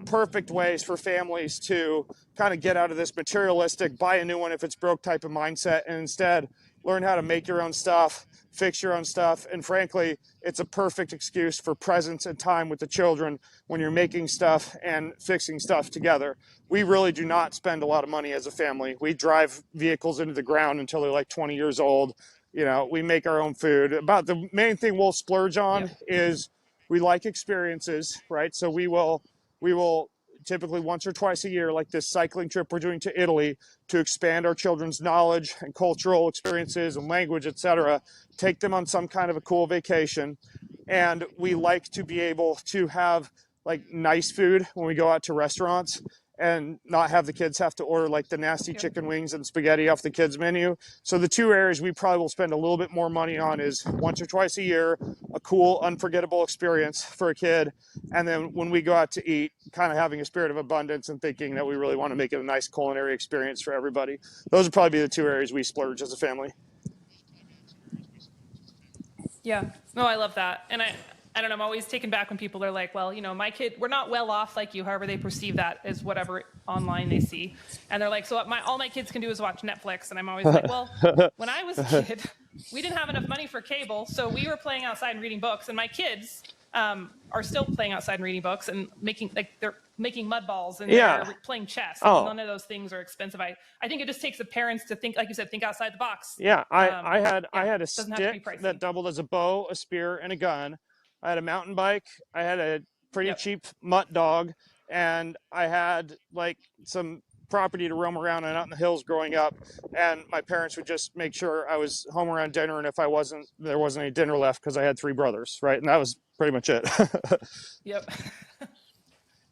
perfect ways for families to kind of get out of this materialistic, buy a new one if it's broke type of mindset, and instead learn how to make your own stuff, fix your own stuff. And frankly, it's a perfect excuse for presence and time with the children when you're making stuff and fixing stuff together. We really do not spend a lot of money as a family. We drive vehicles into the ground until they're like 20 years old. We make our own food. About the main thing we'll splurge on is we like experiences, right? So we will we will typically once or twice a year, like this cycling trip we're doing to Italy to expand our children's knowledge and cultural experiences and language, etc., take them on some kind of a cool vacation. And we like to be able to have like nice food when we go out to restaurants and not have the kids have to order like the nasty chicken wings and spaghetti off the kids menu. So the two areas we probably will spend a little bit more money on is once or twice a year, a cool, unforgettable experience for a kid. And then when we go out to eat, kind of having a spirit of abundance and thinking that we really want to make it a nice culinary experience for everybody. Those would probably be the two areas we splurge as a family. Yeah. No, I love that. And I don't know, I'm always taken back when people are like, well, you know, my kid, we're not well off like you, however they perceive that as whatever online they see. And they're like, so all my kids can do is watch Netflix. And I'm always like, well, when I was a kid, we didn't have enough money for cable. So we were playing outside and reading books. And my kids are still playing outside and reading books and they're making mud balls and they're playing chess. Oh. None of those things are expensive. I think it just takes the parents to think, like you said, think outside the box. Yeah. I had a stick pricey. that doubled as a bow, a spear, and a gun. I had a mountain bike. I had a pretty cheap mutt dog, and I had like some property to roam around and out in the hills growing up. And my parents would just make sure I was home around dinner, and if I wasn't, there wasn't any dinner left because I had 3 brothers, right? And that was pretty much it. Yep.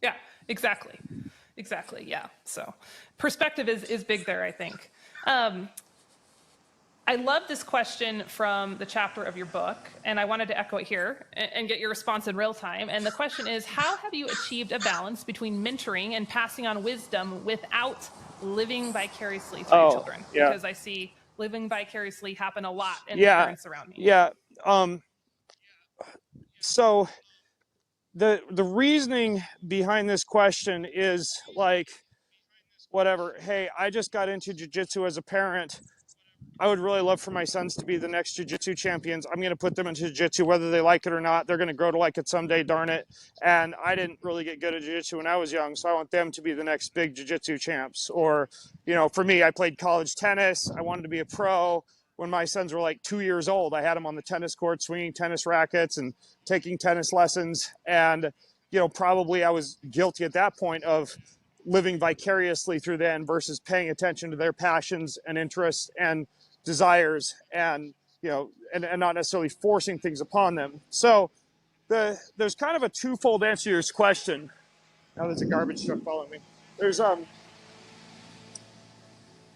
Yeah, exactly. Yeah. So perspective is big there, I think. I love this question from the chapter of your book, and I wanted to echo it here and get your response in real time. And the question is, how have you achieved a balance between mentoring and passing on wisdom without living vicariously through your children? Yeah. Because I see living vicariously happen a lot in the parents around me. Yeah. So the reasoning behind this question is like, whatever, hey, I just got into jiu-jitsu as a parent. I would really love for my sons to be the next jiu-jitsu champions. I'm going to put them into jiu-jitsu whether they like it or not. They're going to grow to like it someday, darn it. And I didn't really get good at jiu-jitsu when I was young, so I want them to be the next big jiu-jitsu champs. Or, you know, for me, I played college tennis. I wanted to be a pro. When my sons were like 2 years old, I had them on the tennis court swinging tennis rackets and taking tennis lessons. And, you know, probably I was guilty at that point of living vicariously through them versus paying attention to their passions and interests and desires, and you know, and not necessarily forcing things upon them. So there's kind of a twofold answer to this question. Now there's a garbage truck following me. There's kind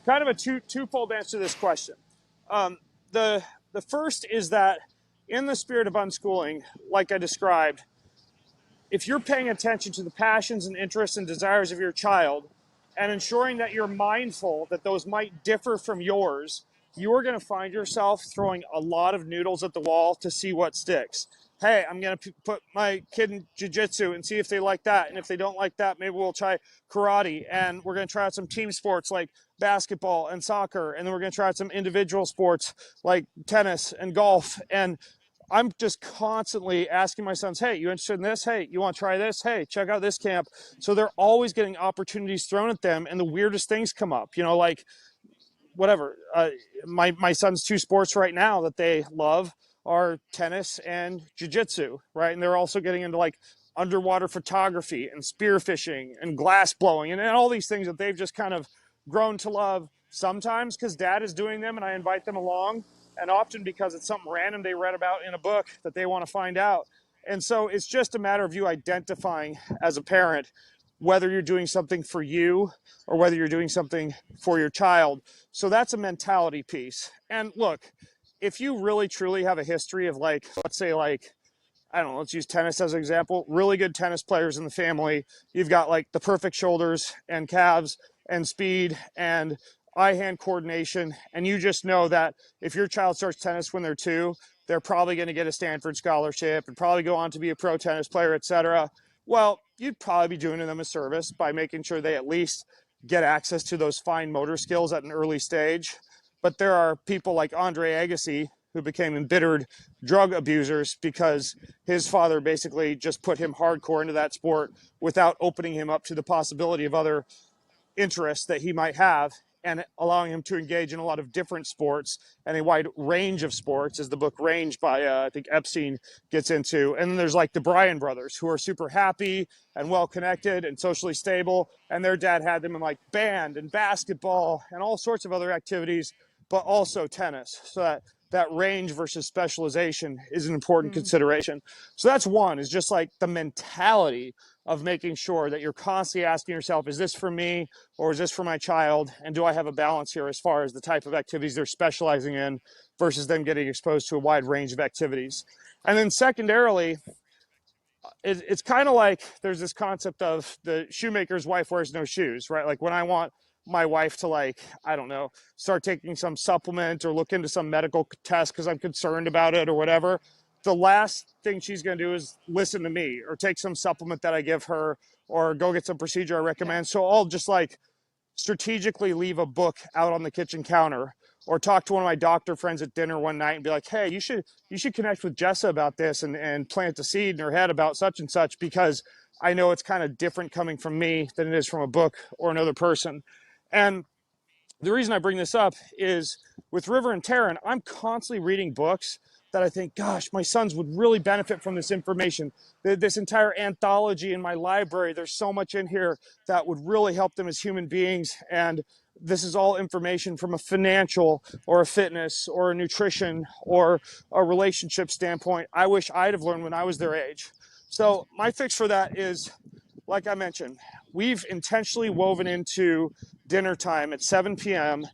of a twofold answer to this question. The first is that in the spirit of unschooling, like I described, if you're paying attention to the passions and interests and desires of your child and ensuring that you're mindful that those might differ from yours, you're going to find yourself throwing a lot of noodles at the wall to see what sticks. Hey, I'm going to put my kid in jiu-jitsu and see if they like that. And if they don't like that, maybe we'll try karate. And we're going to try out some team sports like basketball and soccer. And then we're going to try out some individual sports like tennis and golf. And I'm just constantly asking my sons, hey, you interested in this? Hey, you want to try this? Hey, check out this camp. So they're always getting opportunities thrown at them. And the weirdest things come up, you know, like, whatever. My son's 2 sports right now that they love are tennis and jiu-jitsu, right? And they're also getting into like underwater photography and spearfishing and glass blowing and all these things that they've just kind of grown to love, sometimes because dad is doing them and I invite them along, and often because it's something random they read about in a book that they want to find out. And so it's just a matter of you identifying as a parent whether you're doing something for you or whether you're doing something for your child. So that's a mentality piece. And look, if you really truly have a history of like, let's say like, I don't know, let's use tennis as an example, really good tennis players in the family, you've got like the perfect shoulders and calves and speed and eye-hand coordination, and you just know that if your child starts tennis when they're 2, they're probably going to get a Stanford scholarship and probably go on to be a pro tennis player, etc. Well, you'd probably be doing them a service by making sure they at least get access to those fine motor skills at an early stage. But there are people like Andre Agassi who became embittered drug abusers because his father basically just put him hardcore into that sport without opening him up to the possibility of other interests that he might have. and allowing him to engage in a lot of different sports and a wide range of sports, as the book Range by, I think, Epstein gets into. And then there's like the Bryan brothers, who are super happy and well-connected and socially stable. And their dad had them in like band and basketball and all sorts of other activities, but also tennis. So that range versus specialization is an important consideration. So that's one, is just like the mentality of making sure that you're constantly asking yourself, is this for me or is this for my child? And do I have a balance here as far as the type of activities they're specializing in versus them getting exposed to a wide range of activities? And then secondarily, it's kind of like there's this concept of the shoemaker's wife wears no shoes, right? Like when I want my wife to, like, I don't know, start taking some supplement or look into some medical test because I'm concerned about it or whatever, the last thing she's going to do is listen to me or take some supplement that I give her or go get some procedure I recommend. So I'll just like strategically leave a book out on the kitchen counter or talk to one of my doctor friends at dinner one night and be like, hey, you should connect with Jessa about this and plant a seed in her head about such and such, because I know it's kind of different coming from me than it is from a book or another person. And the reason I bring this up is with River and Taryn, I'm constantly reading books that I think, gosh, my sons would really benefit from this information. This entire anthology in my library, there's so much in here that would really help them as human beings. And this is all information from a financial or a fitness or a nutrition or a relationship standpoint I wish I'd have learned when I was their age. So my fix for that is, like I mentioned, we've intentionally woven into dinner time at 7 p.m.,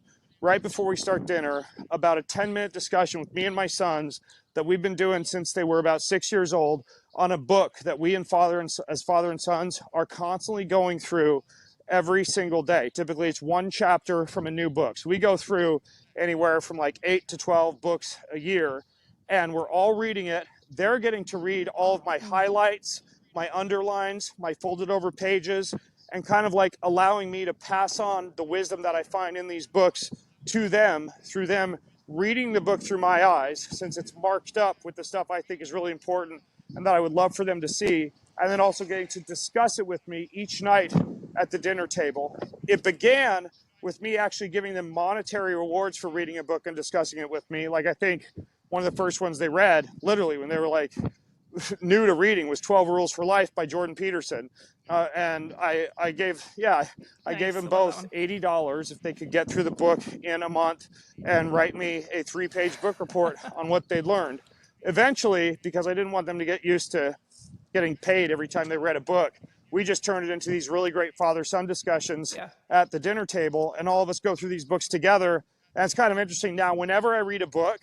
right before we start dinner, about a 10-minute discussion with me and my sons that we've been doing since they were about 6 years old on a book that we as father and sons are constantly going through every single day. Typically, it's one chapter from a new book. So we go through anywhere from like 8 to 12 books a year, and we're all reading it. They're getting to read all of my highlights, my underlines, my folded over pages, and kind of like allowing me to pass on the wisdom that I find in these books to them through them reading the book through my eyes, since it's marked up with the stuff I think is really important and that I would love for them to see, and then also getting to discuss it with me each night at the dinner table. It began with me actually giving them monetary rewards for reading a book and discussing it with me. Like I think one of the first ones they read, literally when they were like new to reading, was 12 Rules for Life by Jordan Peterson. And I gave them both $80 if they could get through the book in a month and write me a 3-page book report on what they'd learned. Eventually, because I didn't want them to get used to getting paid every time they read a book, we just turned it into these really great father-son discussions at the dinner table, and all of us go through these books together. And it's kind of interesting now, whenever I read a book,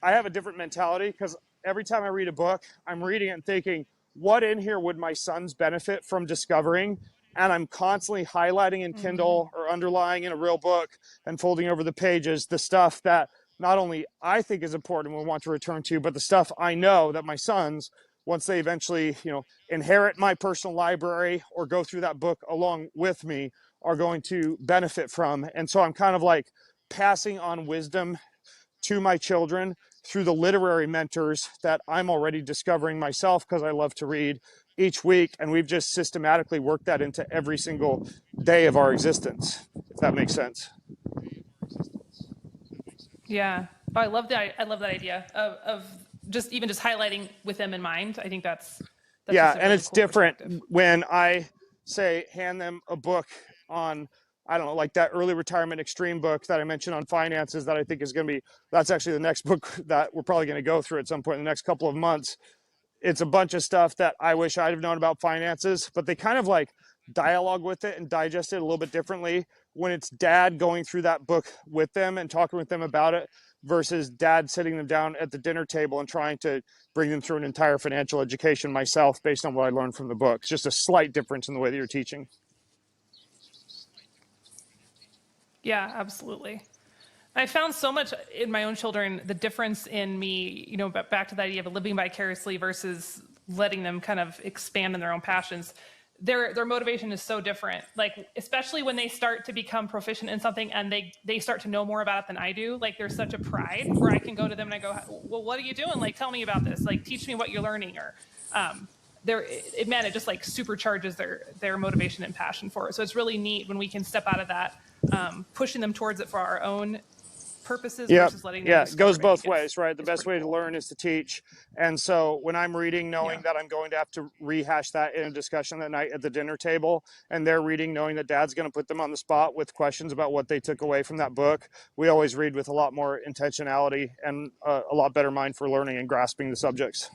I have a different mentality, because every time I read a book, I'm reading it and thinking, what in here would my sons benefit from discovering? And I'm constantly highlighting in Kindle or underlying in a real book and folding over the pages the stuff that not only I think is important and we want to return to, but the stuff I know that my sons, once they eventually, inherit my personal library or go through that book along with me, are going to benefit from. And so I'm kind of like passing on wisdom to my children through the literary mentors that I'm already discovering myself, because I love to read, each week. And we've just systematically worked that into every single day of our existence, if that makes sense. Yeah. Oh, I love that idea of just highlighting with them in mind. I think that's yeah, and it's cool different when I say hand them a book on, I don't know, like that early retirement extreme book that I mentioned on finances that I think is going to be, that's actually the next book that we're probably going to go through at some point in the next couple of months. It's a bunch of stuff that I wish I'd have known about finances, but they kind of like dialogue with it and digest it a little bit differently when it's dad going through that book with them and talking with them about it versus dad sitting them down at the dinner table and trying to bring them through an entire financial education myself based on what I learned from the book. It's just a slight difference in the way that you're teaching. Yeah, absolutely. I found so much in my own children, the difference in me, back to the idea of living vicariously versus letting them kind of expand in their own passions. Their motivation is so different. Like, especially when they start to become proficient in something and they start to know more about it than I do. Like, there's such a pride where I can go to them and I go, well, what are you doing? Like, tell me about this. Like, teach me what you're learning. Or it just like supercharges their motivation and passion for it. So it's really neat when we can step out of that, pushing them towards it for our own purposes versus letting them it goes both it. ways, right? The best way to learn is to teach. And so when I'm reading, knowing that I'm going to have to rehash that in a discussion that night at the dinner table, and they're reading knowing that dad's going to put them on the spot with questions about what they took away from that book, we always read with a lot more intentionality and a lot better mind for learning and grasping the subjects.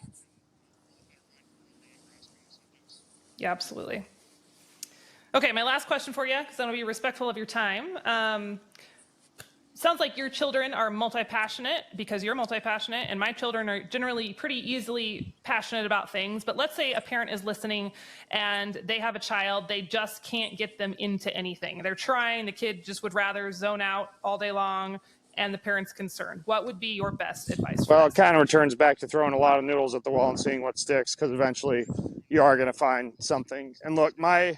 Yeah, absolutely. Okay, my last question for you, because I want to be respectful of your time. Sounds like your children are multi-passionate because you're multi-passionate, and my children are generally pretty easily passionate about things. But let's say a parent is listening and they have a child, they just can't get them into anything. They're trying, the kid just would rather zone out all day long, and the parent's concerned. What would be your best advice for Well, that? it kind of returns back to throwing a lot of noodles at the wall and seeing what sticks, because eventually you are going to find something. And look, my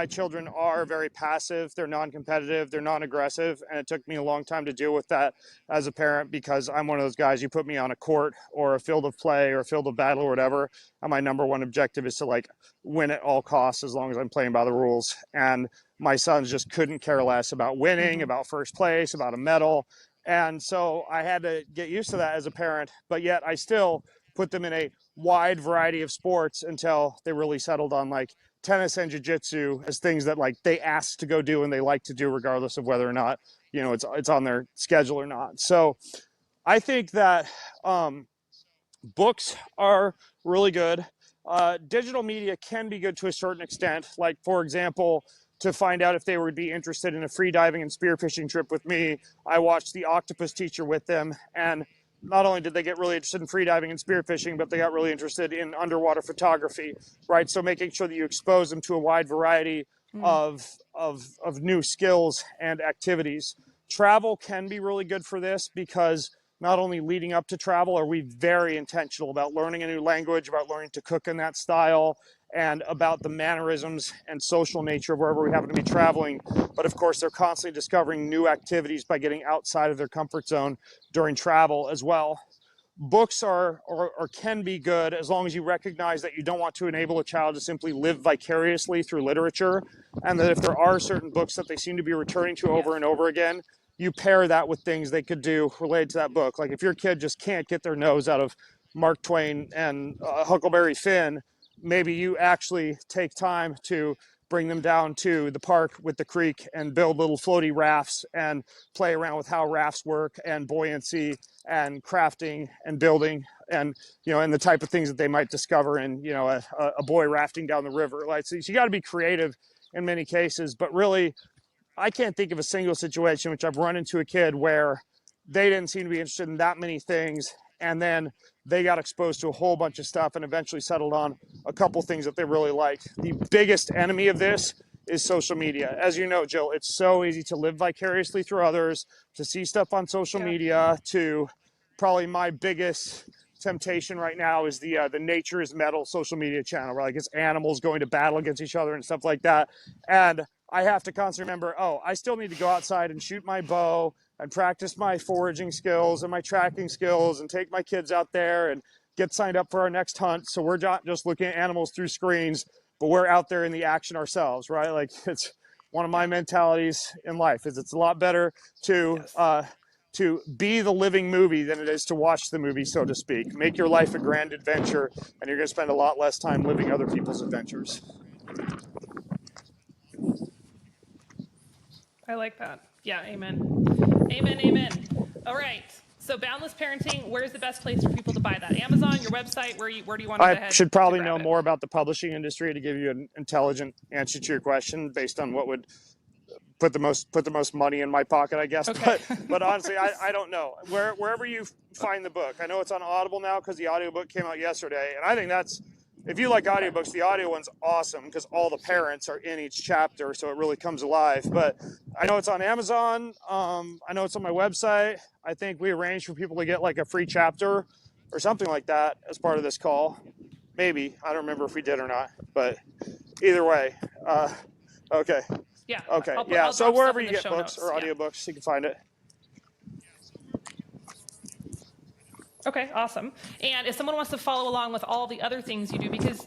children are very passive. They're non-competitive. They're non-aggressive. And it took me a long time to deal with that as a parent, because I'm one of those guys, you put me on a court or a field of play or a field of battle or whatever, and my number one objective is to like win at all costs as long as I'm playing by the rules. And my sons just couldn't care less about winning, about first place, about a medal. And so I had to get used to that as a parent, but yet I still put them in a wide variety of sports until they really settled on like tennis and jiu-jitsu as things that like they asked to go do and they like to do regardless of whether or not, you know, it's on their schedule or not. So I think that books are really good. Digital media can be good to a certain extent. Like, for example, to find out if they would be interested in a free diving and spearfishing trip with me, I watched The Octopus Teacher with them. And not only did they get really interested in free diving and spearfishing, but they got really interested in underwater photography, right? So making sure that you expose them to a wide variety of new skills and activities. Travel can be really good for this, because not only leading up to travel are we very intentional about learning a new language, about learning to cook in that style, and about the mannerisms and social nature of wherever we happen to be traveling. But of course, they're constantly discovering new activities by getting outside of their comfort zone during travel as well. Books are or can be good as long as you recognize that you don't want to enable a child to simply live vicariously through literature, and that if there are certain books that they seem to be returning to over and over again, you pair that with things they could do related to that book. Like if your kid just can't get their nose out of Mark Twain and Huckleberry Finn, maybe you actually take time to bring them down to the park with the creek and build little floaty rafts and play around with how rafts work and buoyancy and crafting and building and, you know, and the type of things that they might discover in, you know, a boy rafting down the river. Like, so you got to be creative in many cases, but really, I can't think of a single situation which I've run into a kid where they didn't seem to be interested in that many things, and then they got exposed to a whole bunch of stuff and eventually settled on a couple things that they really liked. The biggest enemy of this is social media. As you know, Jill, it's so easy to live vicariously through others, to see stuff on social media, to probably my biggest temptation right now is the Nature is Metal social media channel, where like it's animals going to battle against each other and stuff like that. And I have to constantly remember, oh, I still need to go outside and shoot my bow and practice my foraging skills and my tracking skills and take my kids out there and get signed up for our next hunt. So we're not just looking at animals through screens, but we're out there in the action ourselves, right? Like it's one of my mentalities in life is it's a lot better to be the living movie than it is to watch the movie, so to speak. Make your life a grand adventure, and you're going to spend a lot less time living other people's adventures. I like that. Yeah, amen. Amen, amen. All right. So Boundless Parenting, where's the best place for people to buy that? Amazon, your website, where do you want to go ahead? I should probably know more about the publishing industry to give you an intelligent answer to your question based on what would put the most money in my pocket, I guess. Okay. But honestly, I don't know. Wherever you find the book, I know it's on Audible now because the audiobook came out yesterday, and I think that's, if you like audiobooks, the audio one's awesome because all the parents are in each chapter, so it really comes alive. But I know it's on Amazon. I know it's on my website. I think we arranged for people to get like a free chapter or something like that as part of this call. Maybe. I don't remember if we did or not. But either way, okay. Yeah. Okay. I'll so wherever you get get books or audiobooks, you can find it. Okay, awesome. And if someone wants to follow along with all the other things you do, because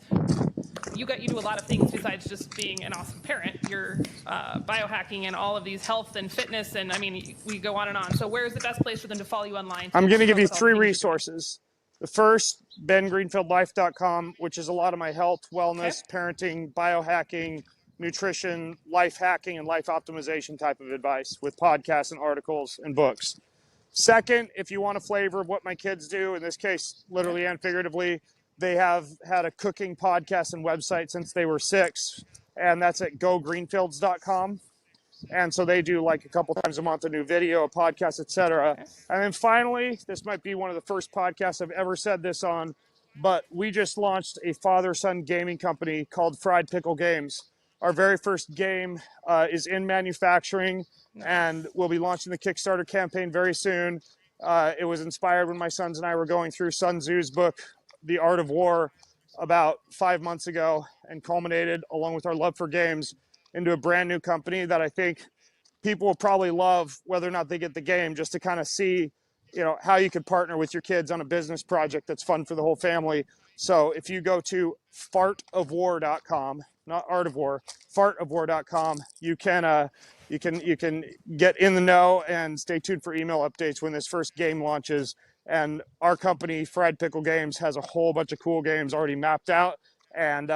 you do a lot of things besides just being an awesome parent. You're biohacking and all of these health and fitness, and I mean, we go on and on. So where's the best place for them to follow you online? I'm going to give you with all the 3 things you're doing? resources. The first, bengreenfieldlife.com, which is a lot of my health, wellness, parenting, biohacking, nutrition, life hacking, and life optimization type of advice with podcasts and articles and books. Second, if you want a flavor of what my kids do, in this case, literally and figuratively, they have had a cooking podcast and website since they were 6, and that's at gogreenfields.com. And so they do like a couple times a month a new video, a podcast, etc. Okay. And then finally, this might be one of the first podcasts I've ever said this on, but we just launched a father-son gaming company called Fried Pickle Games. Our very first game is in manufacturing, and we'll be launching the Kickstarter campaign very soon. It was inspired when my sons and I were going through Sun Tzu's book, The Art of War, about 5 months ago, and culminated, along with our love for games, into a brand new company that I think people will probably love, whether or not they get the game, just to kind of see, how you could partner with your kids on a business project that's fun for the whole family. So if you go to fartofwar.com, not art of war, fartofwar.com, you can get in the know and stay tuned for email updates when this first game launches. And our company, Fried Pickle Games, has a whole bunch of cool games already mapped out. And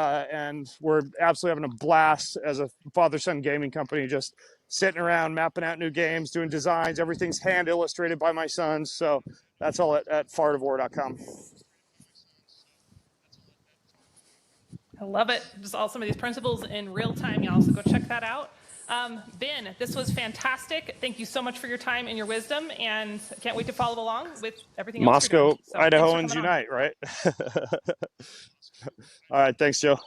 we're absolutely having a blast as a father-son gaming company, just sitting around mapping out new games, doing designs. Everything's hand illustrated by my sons. So that's all at fartofwar.com. I love it. Just all some of these principles in real time, y'all. So go check that out. Ben, this was fantastic. Thank you so much for your time and your wisdom, and can't wait to follow along with everything else you're Moscow, doing. So Idahoans unite, right? All right. Thanks, Joe.